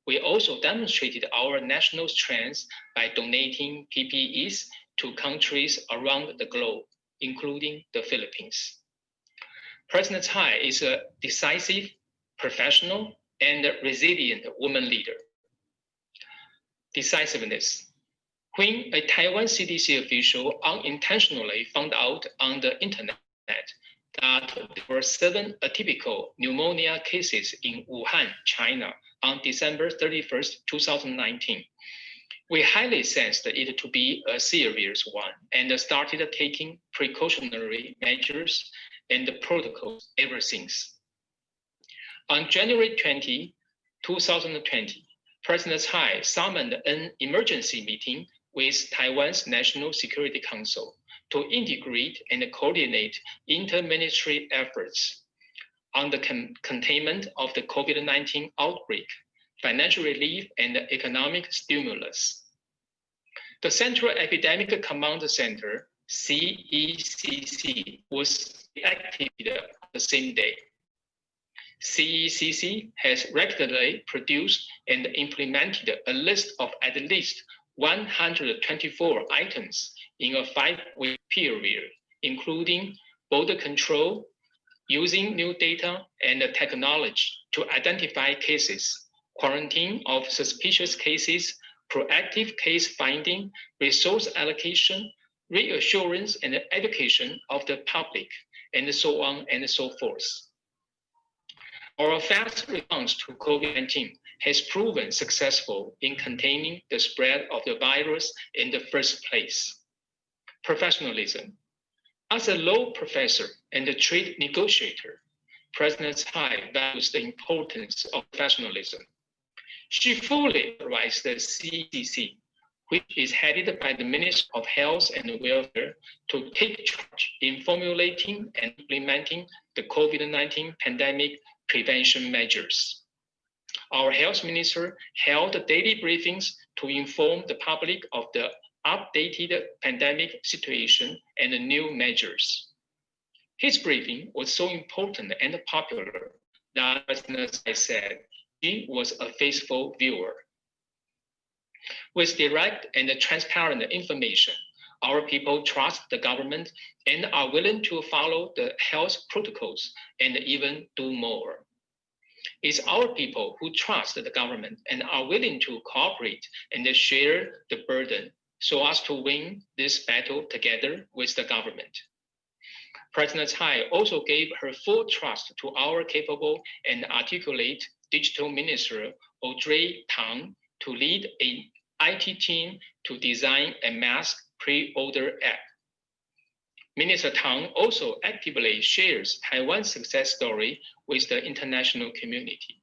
We also demonstrated our national strength by donating PPEs to countries around the globe, including the Philippines. President Tsai is a decisive, professional, and resilient woman leader. Decisiveness. When a Taiwan CDC official unintentionally found out on the internet that there were 7 atypical pneumonia cases in Wuhan, China on December 31st, 2019, we highly sensed it to be a serious one and started taking precautionary measures and protocols ever since. On January 20, 2020, President Tsai summoned an emergency meeting with Taiwan's National Security Council to integrate and coordinate inter-ministry efforts on the containment of the COVID-19 outbreak, financial relief, and economic stimulus. The Central Epidemic Command Center, CECC, was activated on the same day. CECC has regularly produced and implemented a list of at least 124 items in a 5-week period, including border control, using new data and technology to identify cases, quarantine of suspicious cases, proactive case finding, resource allocation, reassurance and education of the public, and so on and so forth. Our fast response to COVID-19 has proven successful in containing the spread of the virus in the first place. Professionalism. As a law professor and a trade negotiator, President Tsai values the importance of professionalism. She fully authorized the CDC, which is headed by the Minister of Health and Welfare, to take charge in formulating and implementing the COVID-19 pandemic prevention measures. Our health minister held daily briefings to inform the public of the updated pandemic situation and the new measures. His briefing was so important and popular that, as I said, he was a faithful viewer. With direct and transparent information, Our people trust the government and are willing to follow the health protocols and even do more. It's our people who trust the government and are willing to cooperate and share the burden so as to win this battle together with the government. President Tsai also gave her full trust to our capable and articulate Digital Minister Audrey Tang to lead an IT team to design a mask pre-order app. Minister Tang also actively shares Taiwan's success story with the international community.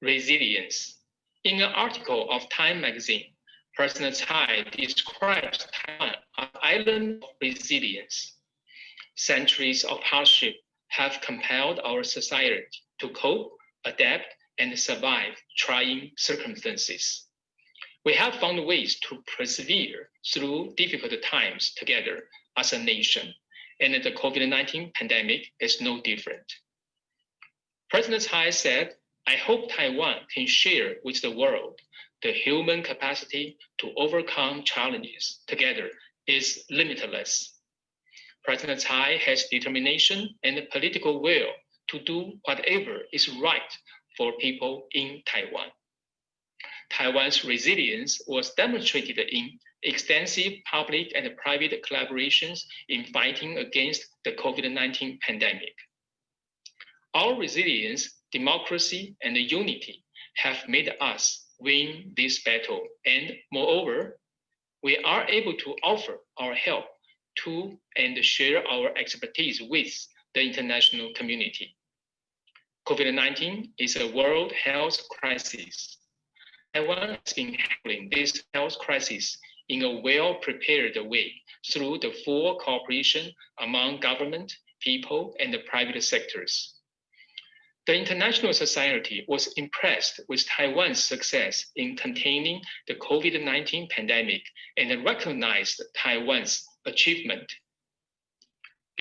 Resilience. In an article of Time magazine, President Tsai describes Taiwan as an island of resilience. Centuries of hardship have compelled our society to cope, adapt, and survive trying circumstances. We have found ways to persevere through difficult times together as a nation, and the COVID-19 pandemic is no different. President Tsai said, "I hope Taiwan can share with the world the human capacity to overcome challenges together is limitless." President Tsai has determination and political will to do whatever is right for people in Taiwan. Taiwan's resilience was demonstrated in extensive public and private collaborations in fighting against the COVID-19 pandemic. Our resilience, democracy, and unity have made us win this battle, and moreover, we are able to offer our help to and share our expertise with the international community. COVID-19 is a world health crisis. Taiwan has been handling this health crisis in a well-prepared way through the full cooperation among government, people, and the private sectors. The international society was impressed with Taiwan's success in containing the COVID-19 pandemic and recognized Taiwan's achievement.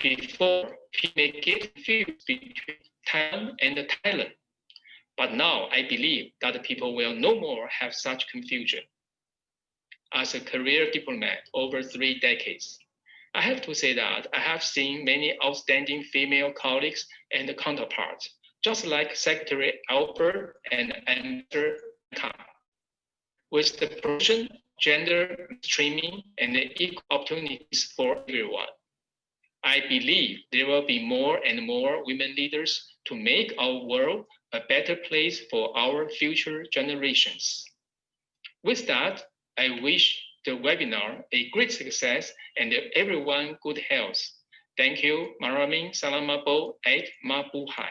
Before, he may get confused between Taiwan and Thailand, but now I believe that people will no more have such confusion. As a career diplomat over 3 decades, I have to say that I have seen many outstanding female colleagues and counterparts, just like Secretary Albert and Ambassador Kell. With the promotion of gender mainstreaming and equal opportunities for everyone, I believe there will be more and more women leaders to make our world a better place for our future generations. With that, I wish the webinar a great success and everyone good health. Thank you. Maraming salamat po at mabuhay.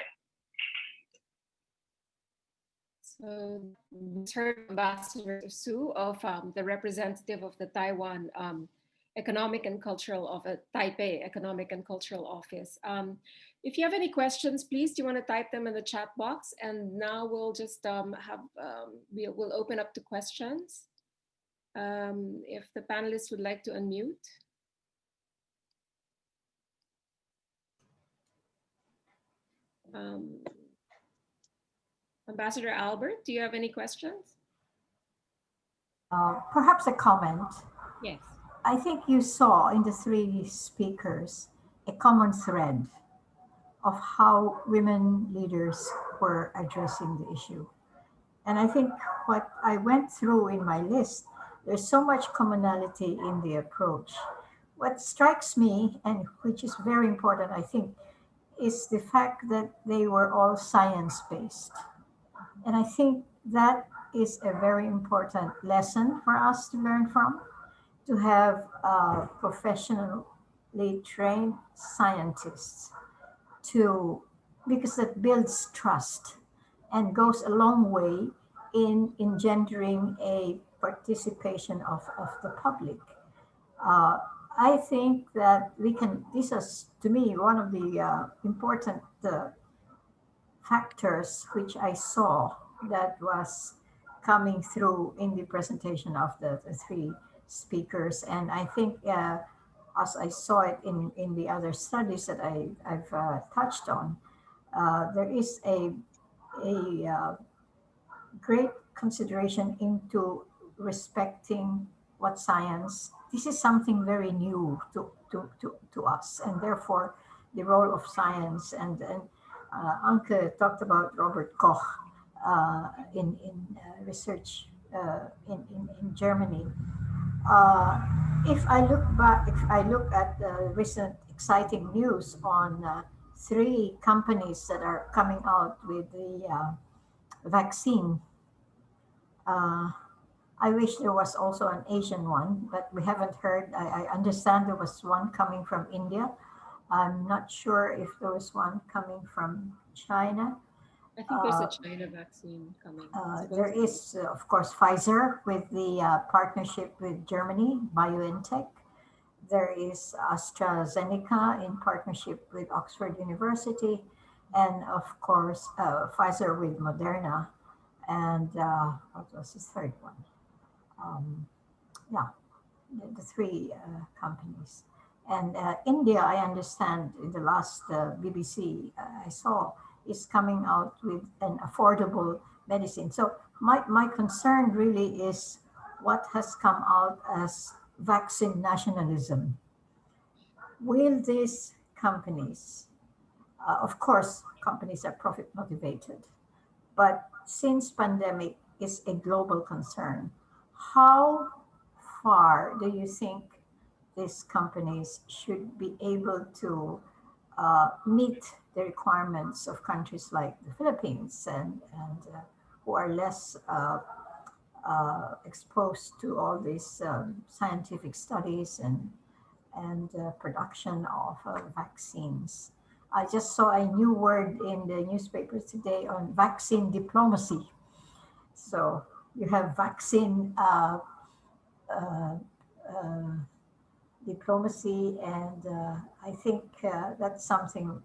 So we heard Ambassador Su of the representative of the Taiwan Economic and Cultural of Taipei Economic and Cultural Office. If you have any questions, please, do you want to type them in the chat box? And now we'll just we'll open up to questions. If the panelists would like to unmute. Ambassador Albert, do you have any questions? Perhaps a comment. Yes. I think you saw in the 3 speakers a common thread of how women leaders were addressing the issue. And I think what I went through in my list, there's so much commonality in the approach. What strikes me, and which is very important, I think, is the fact that they were all science-based. And I think that is a very important lesson for us to learn from, to have professionally trained scientists because that builds trust and goes a long way in engendering a participation of the public. I think that this is, to me, one of the important factors which I saw that was coming through in the presentation of the 3 speakers. And I think as I saw it in the other studies that I've touched on, there is a great consideration into respecting what science this is something very new to us, and therefore the role of science. And Anke talked about Robert Koch in research in Germany. Uh, if I look back, if I look at the recent exciting news on three companies that are coming out with the vaccine, uh, I wish there was also an Asian one, but we haven't heard. I understand there was one coming from India. I'm not sure if there was one coming from China. I think there's a China vaccine coming. There is, of course, Pfizer with the partnership with Germany, BioNTech. There is AstraZeneca in partnership with Oxford University, and of course, Pfizer with Moderna. And what was the third one? Yeah, the three companies. And India, I understand, in the last BBC I saw, is coming out with an affordable medicine. So my concern really is what has come out as vaccine nationalism. Will these companies, of course, companies are profit motivated, but since pandemic is a global concern, how far do you think these companies should be able to meet the requirements of countries like the Philippines and who are less exposed to all these scientific studies and production of vaccines? I just saw a new word in the newspapers today on vaccine diplomacy. So you have vaccine uh, diplomacy, and I think that's something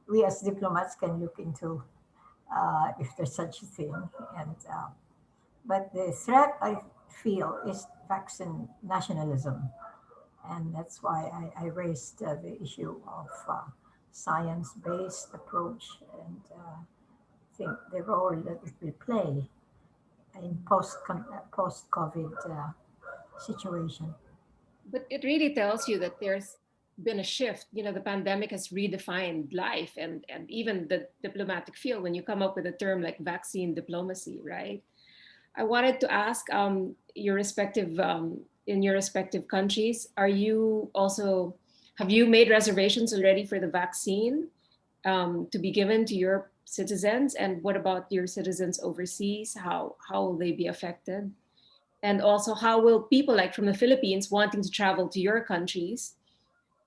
we as diplomats can look into if there's such a thing. And but the threat I feel is vaccine nationalism, and that's why I raised the issue of science-based approach, and think the role that it will play in post-COVID situation. But it really tells you that there's been a shift. You know, the pandemic has redefined life and even the diplomatic field when you come up with a term like vaccine diplomacy, right? I wanted to ask your respective in your respective countries, are you also have you made reservations already for the vaccine to be given to your citizens? And what about your citizens overseas? How will they be affected? And also, how will people like from the Philippines wanting to travel to your countries,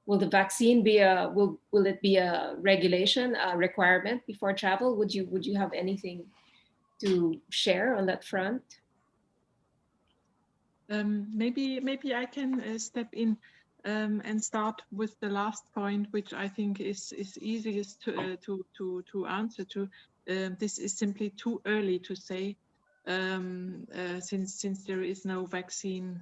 will the vaccine be a will it be a regulation, a requirement before travel? Would you have anything to share on that front? Maybe I can step in and start with the last point, which I think is easiest to answer to. This is simply too early to say, since there is no vaccine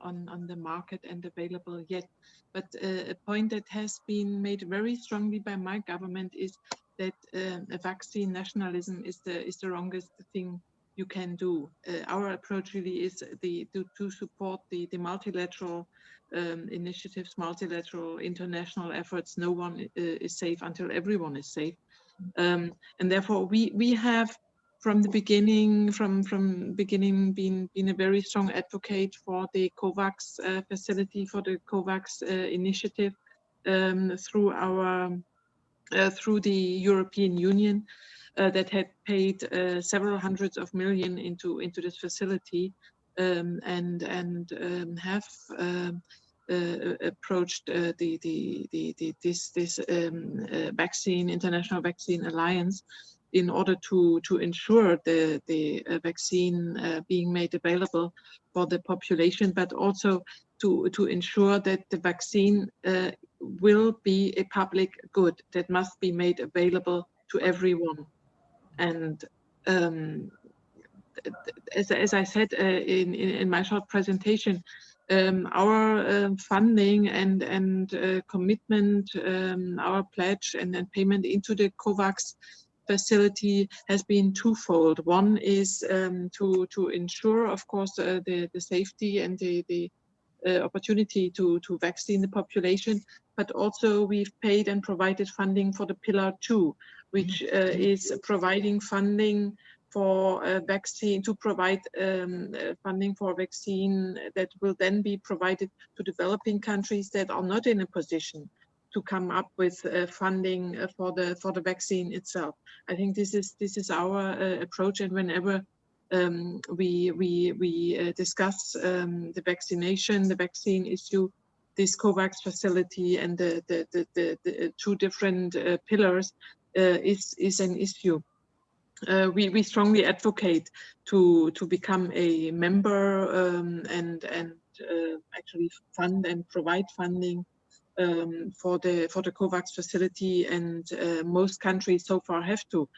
on the market and available yet. But a point that has been made very strongly by my government is that a vaccine nationalism is the wrongest thing you can do. Our approach really is to support the multilateral initiatives, multilateral international efforts. No one is safe until everyone is safe, and therefore we have from the beginning, been a very strong advocate for the COVAX facility, for the COVAX initiative through the European Union. That had paid several hundreds of millions into this facility, and have approached this international vaccine alliance in order to ensure the vaccine being made available for the population, but also to ensure that the vaccine will be a public good that must be made available to everyone. And as I said in my short presentation, our funding and commitment, our pledge and payment into the COVAX facility has been twofold. One is to ensure, of course, the safety and the opportunity to vaccine the population, but also we've paid and provided funding for the Pillar 2, which is providing funding for vaccine, to provide funding for vaccine that will then be provided to developing countries that are not in a position to come up with funding for the vaccine itself. I think this is our approach, and whenever we discuss the vaccine issue, this COVAX facility and the two different pillars is an issue. We strongly advocate to become a member and actually fund and provide funding for the COVAX facility, and most countries so far have to,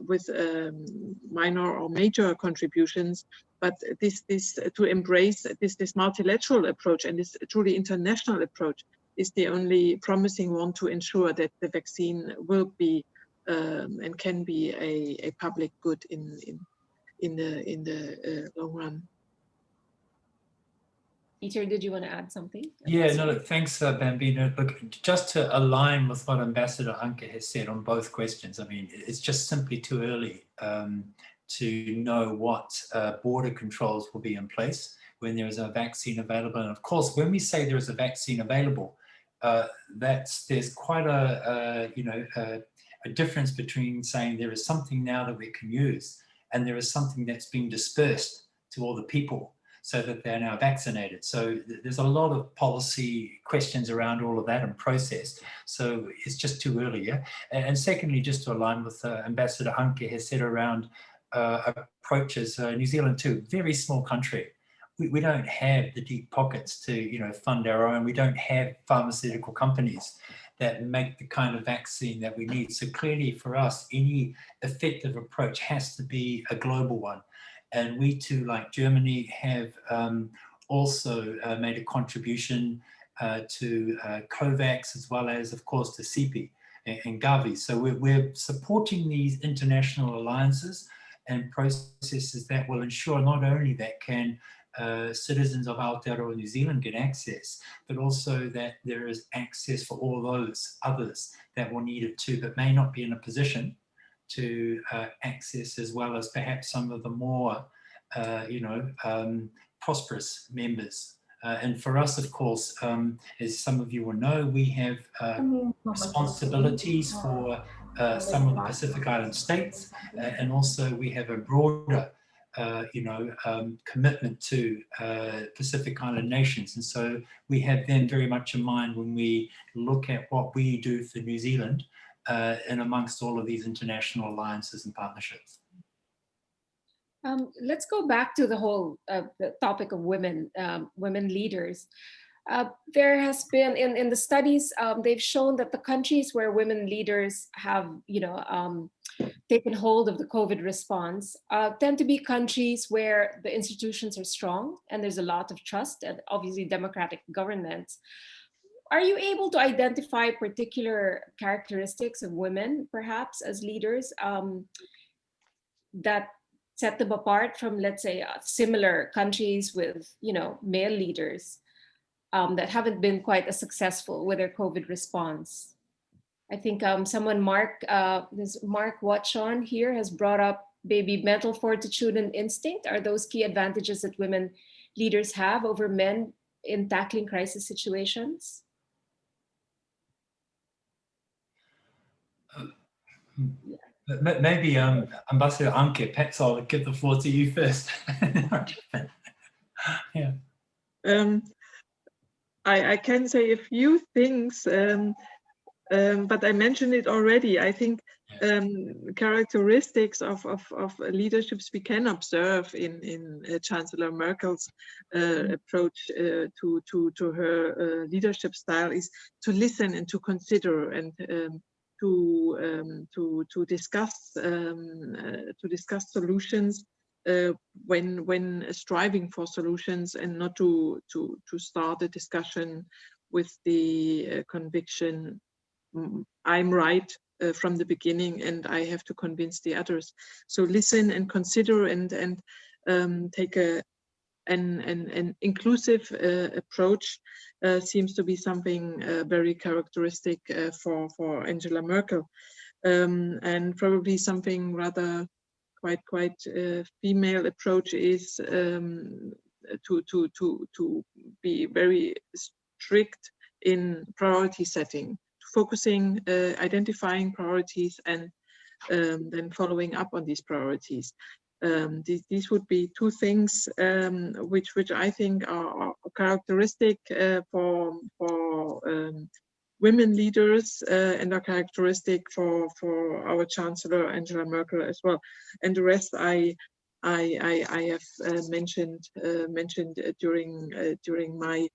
with minor or major contributions. But this to embrace this multilateral approach and this truly international approach is the only promising one to ensure that the vaccine will be and can be a public good in the long run. Peter, did you want to add something? Yeah, no, look, thanks, Bambina. Look, just to align with what Ambassador Anke has said on both questions, I mean, it's just simply too early to know what border controls will be in place when there is a vaccine available. And of course, when we say there is a vaccine available, there's quite a difference between saying there is something now that we can use and there is something that's being dispersed to all the people so that they're now vaccinated. So there's a lot of policy questions around all of that and process. So it's just too early, yeah? And secondly, just to align with Ambassador Anke has said around approaches, New Zealand too, very small country. We don't have the deep pockets to fund our own. We don't have pharmaceutical companies that make the kind of vaccine that we need. So clearly for us, any effective approach has to be a global one. And we too, like Germany, have also made a contribution to COVAX, as well as, of course, to CEPI and Gavi. So we're supporting these international alliances and processes that will ensure not only that can citizens of Aotearoa New Zealand get access, but also that there is access for all those others that will need it too, but may not be in a position to access, as well as perhaps some of the more, prosperous members. And for us, of course, as some of you will know, we have responsibilities for some of the Pacific Island states, and also we have a broader commitment to Pacific Island nations. And so we have them very much in mind when we look at what we do for New Zealand and amongst all of these international alliances and partnerships. Let's go back to the whole the topic of women leaders. There has been in the studies, they've shown that the countries where women leaders have taken hold of the COVID response tend to be countries where the institutions are strong and there's a lot of trust and obviously democratic governance. Are you able to identify particular characteristics of women, perhaps, as leaders that set them apart from, let's say, similar countries with, male leaders that haven't been quite as successful with their COVID response? I think Mark Watchon here has brought up maybe mental fortitude and instinct. Are those key advantages that women leaders have over men in tackling crisis situations? Maybe Ambassador Anke, perhaps I'll give the floor to you first. Yeah. I can say a few things, but I mentioned it already. I think characteristics of leaderships we can observe in Chancellor Merkel's approach to her leadership style is to listen and to consider and to discuss solutions when striving for solutions, and not to start a discussion with the conviction I'm right from the beginning and I have to convince the others. So listen and consider and take a an inclusive approach seems to be something very characteristic for Angela Merkel, and probably something rather quite female approach is to be very strict in priority setting, focusing, identifying priorities, and then following up on these priorities. These would be two things which I think are characteristic for women leaders and are characteristic for our Chancellor Angela Merkel as well. And the rest I have mentioned during my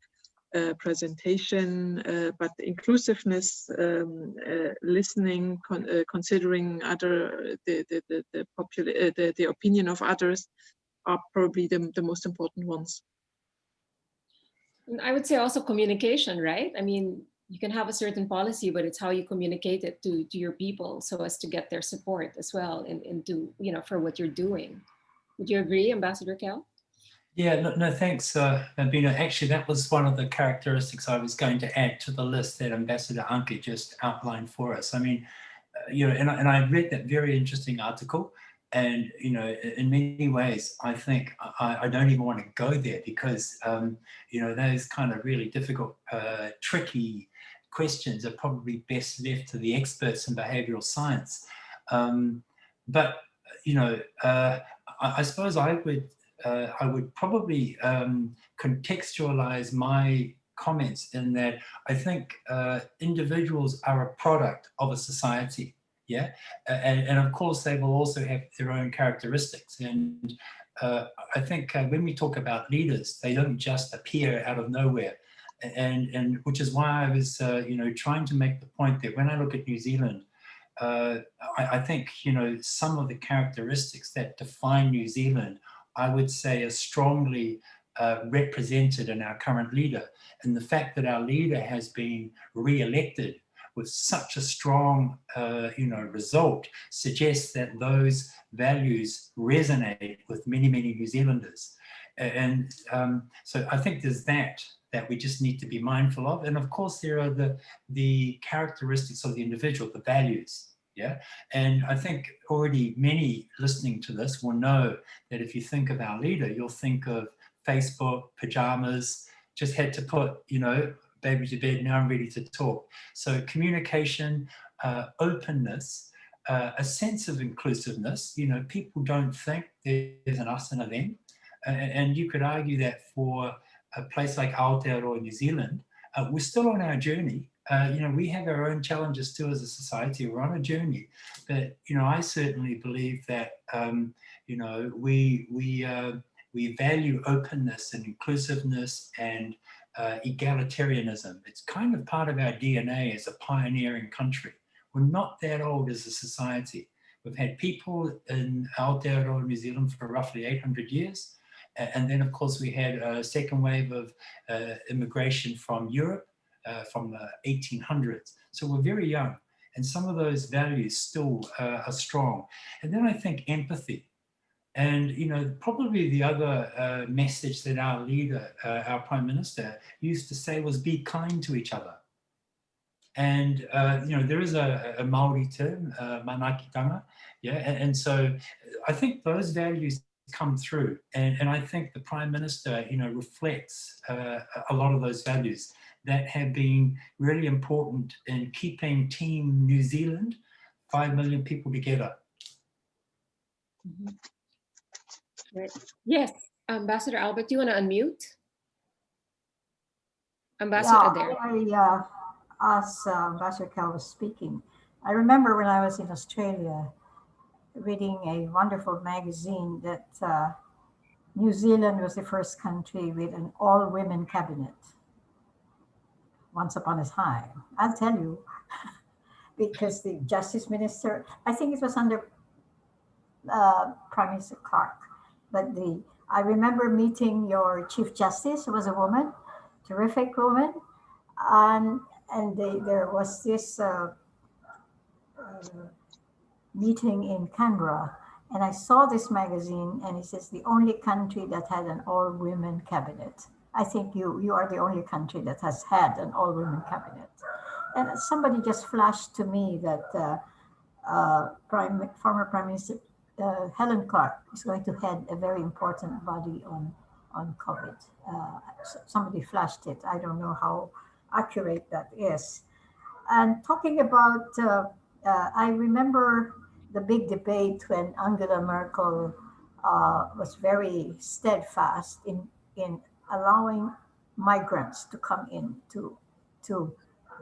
presentation, but inclusiveness, listening, considering the opinion of others are probably the most important ones. And I would say also communication, right? I mean, you can have a certain policy, but it's how you communicate it to your people so as to get their support as well and to, you know, for what you're doing. Would you agree, Ambassador Kell? Yeah, no, thanks, Bambina. Actually, that was one of the characteristics I was going to add to the list that Ambassador Anke just outlined for us. I mean, you know, and I read that very interesting article, and, you know, in many ways, I think I don't even want to go there because, you know, those kind of really difficult, tricky questions are probably best left to the experts in behavioral science. But, you know, I suppose I would probably contextualize my comments in that I think individuals are a product of a society, yeah? And of course, they will also have their own characteristics. And I think when we talk about leaders, they don't just appear out of nowhere. And which is why I was, you know, trying to make the point that when I look at New Zealand, I think, you know, some of the characteristics that define New Zealand, I would say, are strongly represented in our current leader. And the fact that our leader has been re-elected with such a strong, you know, result suggests that those values resonate with many, many New Zealanders. And so I think there's that we just need to be mindful of. And of course, there are the characteristics of the individual, the values. Yeah, and I think already many listening to this will know that if you think of our leader, you'll think of Facebook, pajamas, just had to put, you know, baby to bed, now I'm ready to talk. So communication, openness, a sense of inclusiveness. You know, people don't think there's an us and a them. And you could argue that for a place like Aotearoa, New Zealand, we're still on our journey. You know, we have our own challenges too as a society. We're on a journey, but, you know, I certainly believe that, you know, we value openness and inclusiveness and egalitarianism. It's kind of part of our DNA as a pioneering country. We're not that old as a society. We've had people in Aotearoa, New Zealand for roughly 800 years. And then, of course, we had a second wave of immigration from Europe from the 1800s. So we're very young. And some of those values still are strong. And then I think empathy. And, you know, probably the other message that our leader, our Prime Minister, used to say was be kind to each other. And, you know, there is a Māori term, manaakitanga, yeah? And so I think those values come through. And I think the Prime Minister, you know, reflects a lot of those values that have been really important in keeping Team New Zealand, 5 million people together. Mm-hmm. Right. Yes, Ambassador Albert, do you want to unmute? Ambassador Adair. As Ambassador Kell was speaking, I remember when I was in Australia reading a wonderful magazine that New Zealand was the first country with an all-women cabinet. Once upon a time, I'll tell you, because the Justice Minister, I think it was under Prime Minister Clark, but I remember meeting your Chief Justice, who was a woman, terrific woman, and there was this meeting in Canberra, And I saw this magazine, and it says the only country that had an all-women cabinet. I think you are the only country that has had an all-women cabinet. And somebody just flashed to me that former Prime Minister Helen Clark is going to head a very important body on COVID. Somebody flashed it. I don't know how accurate that is. And talking about, I remember the big debate when Angela Merkel was very steadfast in allowing migrants to come in to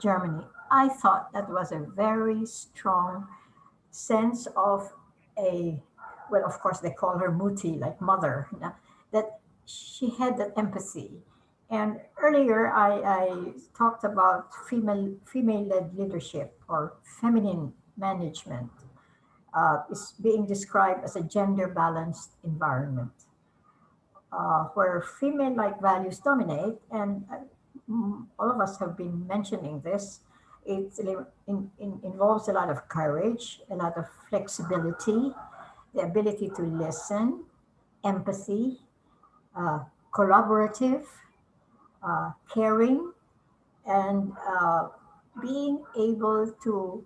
Germany. I thought that was a very strong sense of a, well, of course, they call her Mutti, like mother, you know, that she had that empathy. And earlier I talked about female-led leadership or feminine management is being described as a gender-balanced environment where female-like values dominate. And all of us have been mentioning this. It involves a lot of courage, a lot of flexibility, the ability to listen, empathy, uh, collaborative, caring, and being able to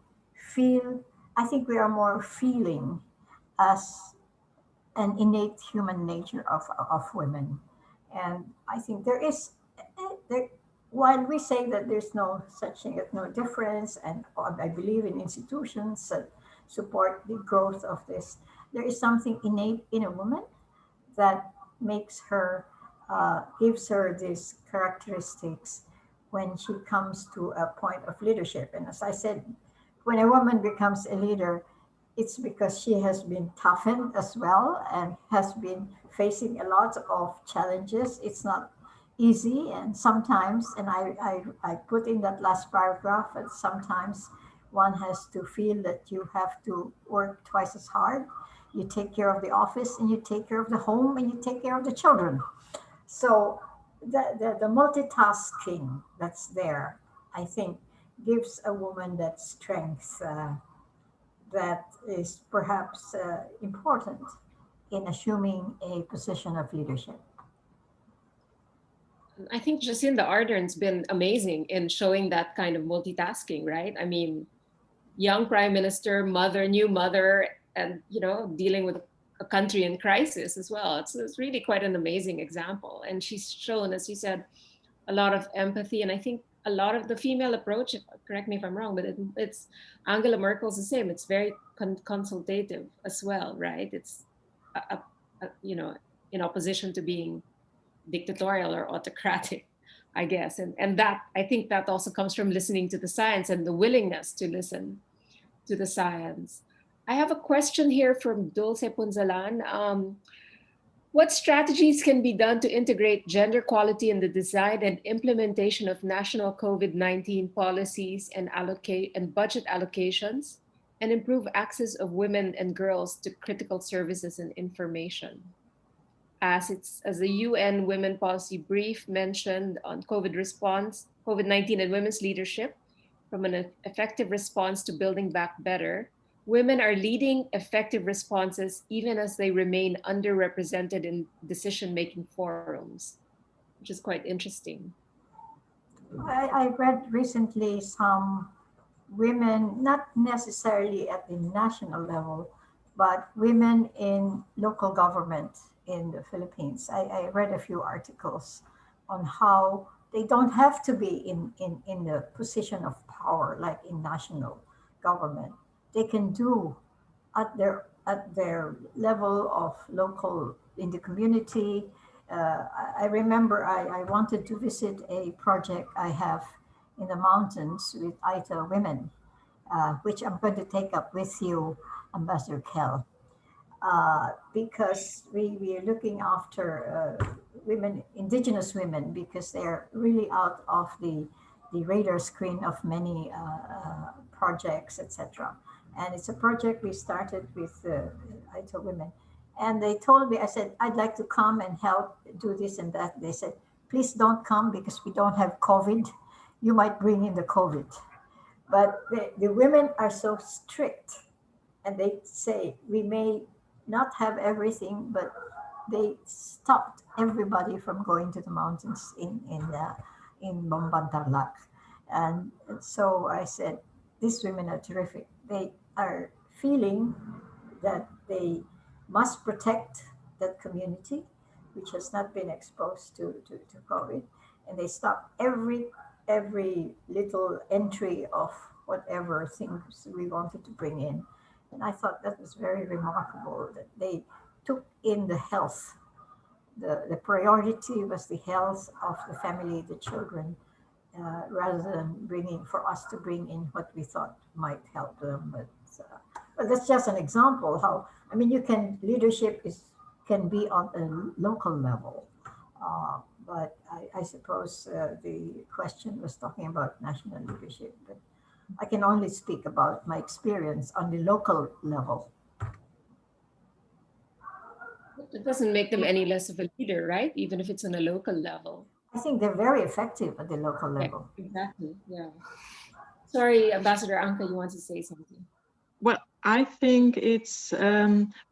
feel. I think we are more feeling as an innate human nature of women. And I think there is, there, while we say that there's no such thing as no difference, and I believe in institutions that support the growth of this, there is something innate in a woman that makes her, gives her these characteristics when she comes to a point of leadership. And as I said, when a woman becomes a leader, it's because she has been toughened as well and has been facing a lot of challenges. It's not easy, and sometimes, and I put in that last paragraph, that sometimes one has to feel that you have to work twice as hard. You take care of the office, and you take care of the home, and you take care of the children. So the multitasking that's there, I think, gives a woman that strength that is perhaps important in assuming a position of leadership. I think Jacinda Ardern's been amazing in showing that kind of multitasking, right? I mean, young prime minister, mother, new mother, and dealing with a country in crisis as well. It's really quite an amazing example, and she's shown, as you said, a lot of empathy, and I think a lot of the female approach. Correct me if I'm wrong, but it's Angela Merkel's the same. It's very consultative as well, right? It's in opposition to being dictatorial or autocratic, I guess. And that, I think that also comes from listening to the science and the willingness to listen to the science. I have a question here from Dulce Punzalan. What strategies can be done to integrate gender equality in the design and implementation of national COVID-19 policies and budget allocations, and improve access of women and girls to critical services and information? As the UN Women Policy Brief mentioned on COVID-19 and women's leadership, from an effective response to building back better, women are leading effective responses even as they remain underrepresented in decision-making forums, which is quite interesting. I read recently some women, not necessarily at the national level, but women in local government in the Philippines. I read a few articles on how they don't have to be in the position of power like in national government. They can do at their level of local in the community. I remember I wanted to visit a project I have in the mountains with Aita women, which I'm going to take up with you, Ambassador Kell, because we are looking after women, indigenous women, because they're really out of the radar screen of many projects, etc. And it's a project we started with Aito women. And they told me, I said, I'd like to come and help do this and that. They said, please don't come because we don't have COVID. You might bring in the COVID. But the women are so strict, and they say we may not have everything, but they stopped everybody from going to the mountains in Bambantarlac. And so I said, these women are terrific. They are feeling that they must protect that community, which has not been exposed to COVID. And they stop every little entry of whatever things we wanted to bring in. And I thought that was very remarkable that they took in the health. The priority was the health of the family, the children, rather than bringing for us to bring in what we thought might help them. But that's just an example. How I mean, you can leadership can be on a local level, but I suppose the question was talking about national leadership. But I can only speak about my experience on the local level. It doesn't make them any less of a leader, right? Even if it's on a local level. I think they're very effective at the local Yeah, level. exactly. Yeah. Sorry, Ambassador Anka, you want to say something? Well, I think it's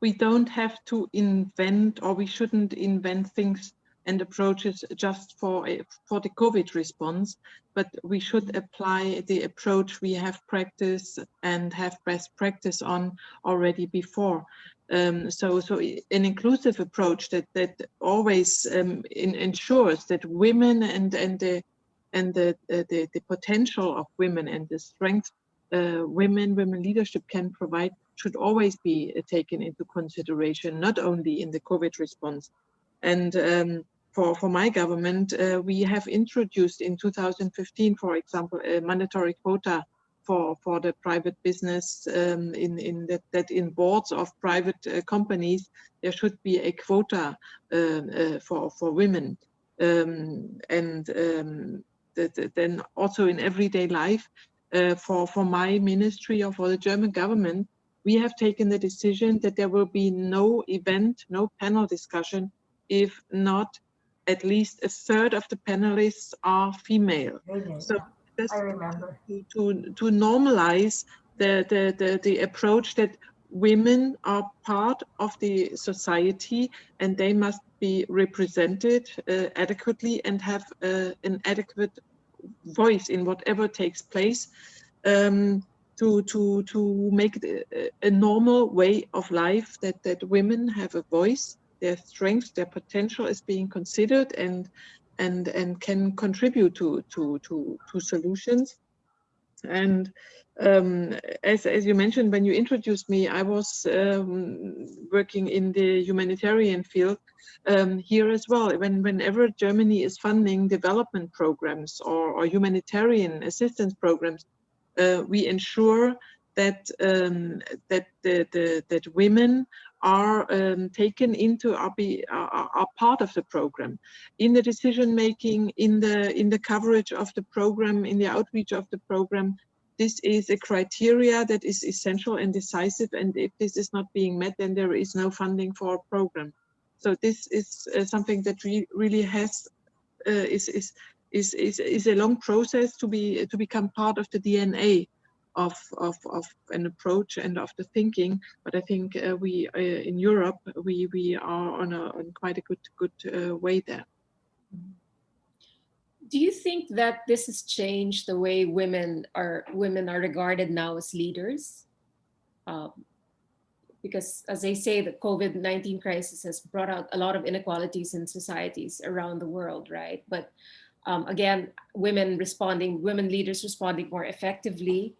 we don't have to invent, or we shouldn't invent things and approaches just for the COVID response, but we should apply the approach we have practiced and have best practice on already before. So an inclusive approach that always ensures that women and the potential of women and the strength women leadership can provide should always be taken into consideration, not only in the COVID response. And for my government, we have introduced in 2015, for example, a mandatory quota for the private business that in boards of private companies there should be a quota for women, then also in everyday life. For my ministry or for the German government, we have taken the decision that there will be no event, no panel discussion, if not at least a third of the panelists are female. Really, So yeah. I remember. to normalize the approach that women are part of the society and they must be represented adequately and have an adequate voice in whatever takes place, to make it a normal way of life, that women have a voice, their strength, their potential is being considered and can contribute to solutions. And as you mentioned, when you introduced me, I was working in the humanitarian field here as well. Whenever Germany is funding development programs or humanitarian assistance programs, we ensure that that women are taken into are part of the program in the decision making, in the coverage of the program, in the outreach of the program. This is a criteria that is essential and decisive, and if this is not being met, then there is no funding for a program. So this is something that really has is a long process to become part of the DNA of an approach and of the thinking. But I think we in Europe we are on quite a good way there. Do you think that this has changed the way women are regarded now as leaders? Because as they say, the COVID-19 crisis has brought out a lot of inequalities in societies around the world, right? But again, women leaders responding more effectively,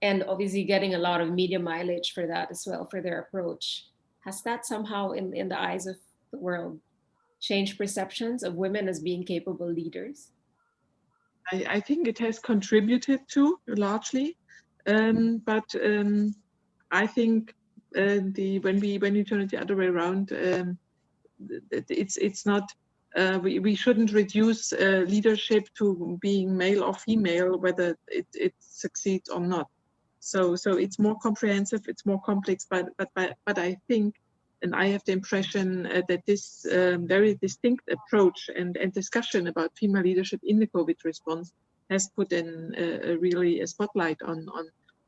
and obviously getting a lot of media mileage for that as well, for their approach. Has that somehow, in the eyes of the world, changed perceptions of women as being capable leaders? I think it has contributed to largely, but I think when you turn it the other way around, it's not. We shouldn't reduce leadership to being male or female, whether it succeeds or not. So it's more comprehensive, it's more complex, but I think, and I have the impression that this very distinct approach and discussion about female leadership in the COVID response has put in really a spotlight on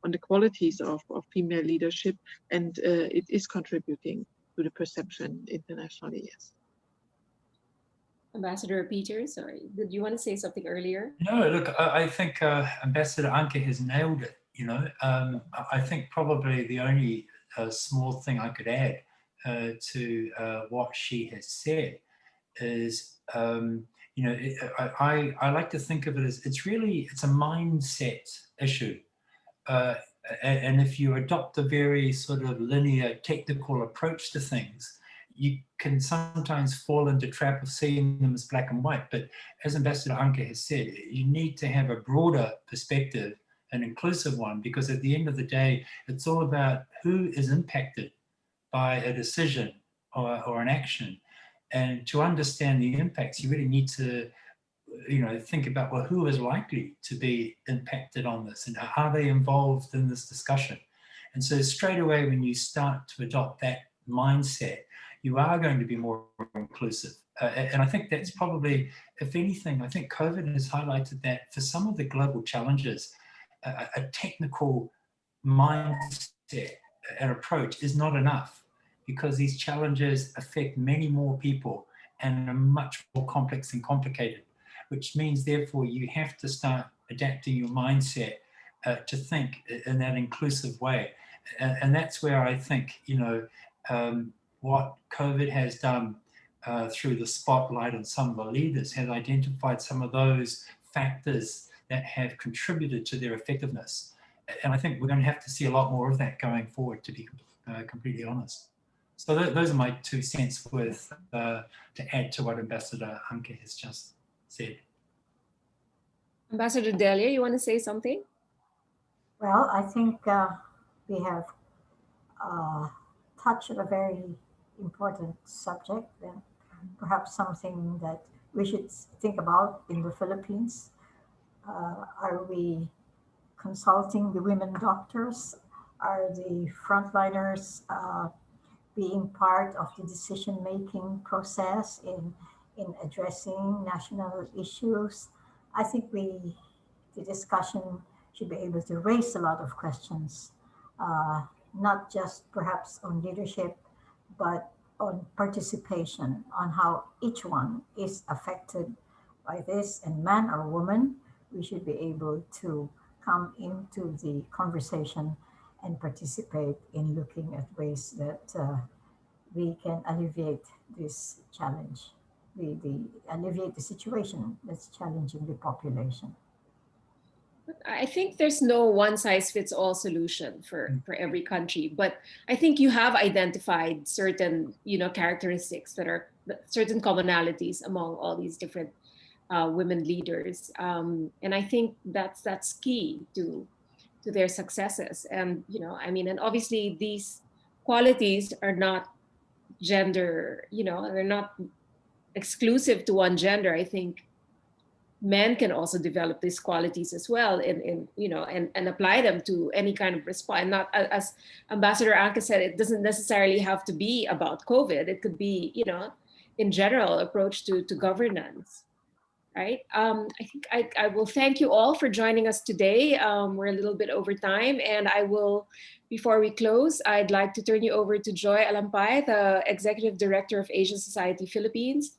the qualities of female leadership, and it is contributing. to the perception internationally. Yes. Ambassador Peter, sorry, did you want to say something earlier? No, look, I think Ambassador Anke has nailed it. You know, I think probably the only small thing I could add to what she has said is, you know, I like to think of it as it's a mindset issue. And if you adopt a very sort of linear technical approach to things, you can sometimes fall into the trap of seeing them as black and white. But as Ambassador Anke has said, you need to have a broader perspective, an inclusive one, because at the end of the day, it's all about who is impacted by a decision or an action. And to understand the impacts, you really need to, you know, think about, well, who is likely to be impacted on this and are they involved in this discussion? And so straight away, when you start to adopt that mindset, you are going to be more inclusive. And I think that's probably, if anything, I think COVID has highlighted that for some of the global challenges, a technical mindset and approach is not enough, because these challenges affect many more people and are much more complex and complicated, which means therefore you have to start adapting your mindset to think in that inclusive way. And that's where I think, you know, what COVID has done through the spotlight on some of the leaders has identified some of those factors that have contributed to their effectiveness. And I think we're going to have to see a lot more of that going forward, to be completely honest. So those are my 2 cents worth to add to what Ambassador Anke has just said. Ambassador Delia, you want to say something? Well, I think we have touched on a very important subject, and perhaps something that we should think about in the Philippines. Are we consulting the women doctors? Are the frontliners being part of the decision-making process in addressing national issues? I think the discussion should be able to raise a lot of questions, not just perhaps on leadership, but on participation, on how each one is affected by this, and man or woman, we should be able to come into the conversation and participate in looking at ways that we can alleviate this challenge, alleviate the situation that's challenging the population. I think there's no one size fits all solution for every country, but I think you have identified certain, you know, characteristics that are certain commonalities among all these different women leaders, and I think that's key to their successes. And you know, I mean, and obviously these qualities are not gender, you know, they're not exclusive to one gender. I think men can also develop these qualities as well, in you know, and apply them to any kind of response. And not, as Ambassador Anke said, it doesn't necessarily have to be about COVID. It could be, you know, in general approach to governance, right? I think I will thank you all for joining us today. We're a little bit over time, and I will, before we close, I'd like to turn you over to Joy Alampay, the Executive Director of Asian Society Philippines,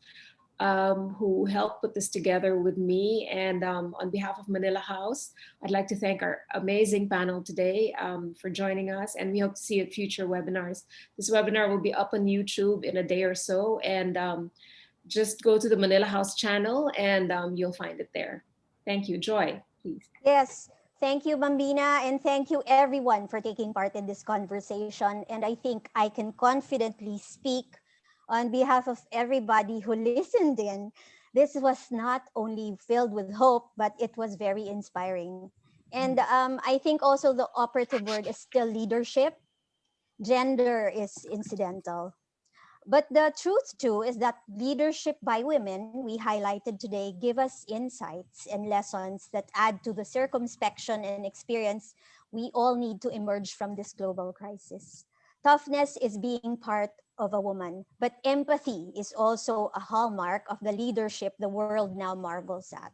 who helped put this together with me. And on behalf of Manila House, I'd like to thank our amazing panel today for joining us, and we hope to see you at future webinars. This webinar will be up on YouTube in a day or so, and just go to the Manila House channel and you'll find it there. Thank you. Joy, please. Yes, thank you, Bambina, and thank you everyone for taking part in this conversation. And I think I can confidently speak on behalf of everybody who listened in. This was not only filled with hope, but it was very inspiring. And I think also the operative word is still leadership. Gender is incidental. But the truth too is that leadership by women we highlighted today give us insights and lessons that add to the circumspection and experience we all need to emerge from this global crisis. Toughness is being part of a woman, but empathy is also a hallmark of the leadership the world now marvels at.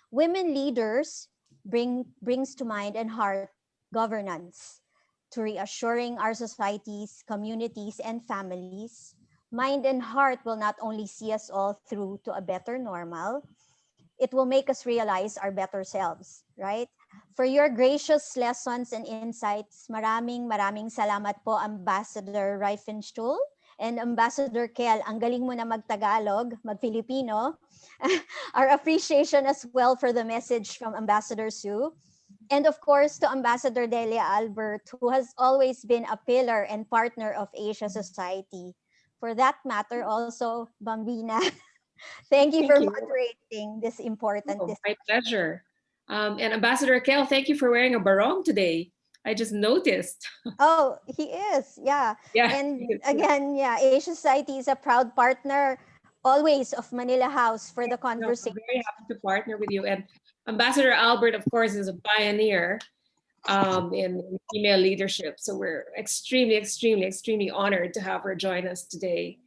Women leaders brings to mind and heart governance, to reassuring our societies, communities, and families. Mind and heart will not only see us all through to a better normal, it will make us realize our better selves, right? For your gracious lessons and insights, maraming salamat po, Ambassador Reifenstuhl and Ambassador Kell. Ang galing mo na mag-Tagalog, mag-Filipino. Our appreciation as well for the message from Ambassador Sue. And of course, to Ambassador Delia Albert, who has always been a pillar and partner of Asia Society. For that matter, also, Bambina, thank you for Thank you. moderating this important Oh, my pleasure. And Ambassador Kell, thank you for wearing a barong today. I just noticed. Oh, he is. Yeah. Yeah. And again, yeah, Asia Society is a proud partner always of Manila House for the No, conversation. I'm very happy to partner with you. And Ambassador Albert, of course, is a pioneer in female leadership. So we're extremely honored to have her join us today.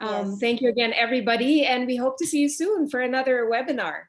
Yes. Thank you again, everybody. And we hope to see you soon for another webinar.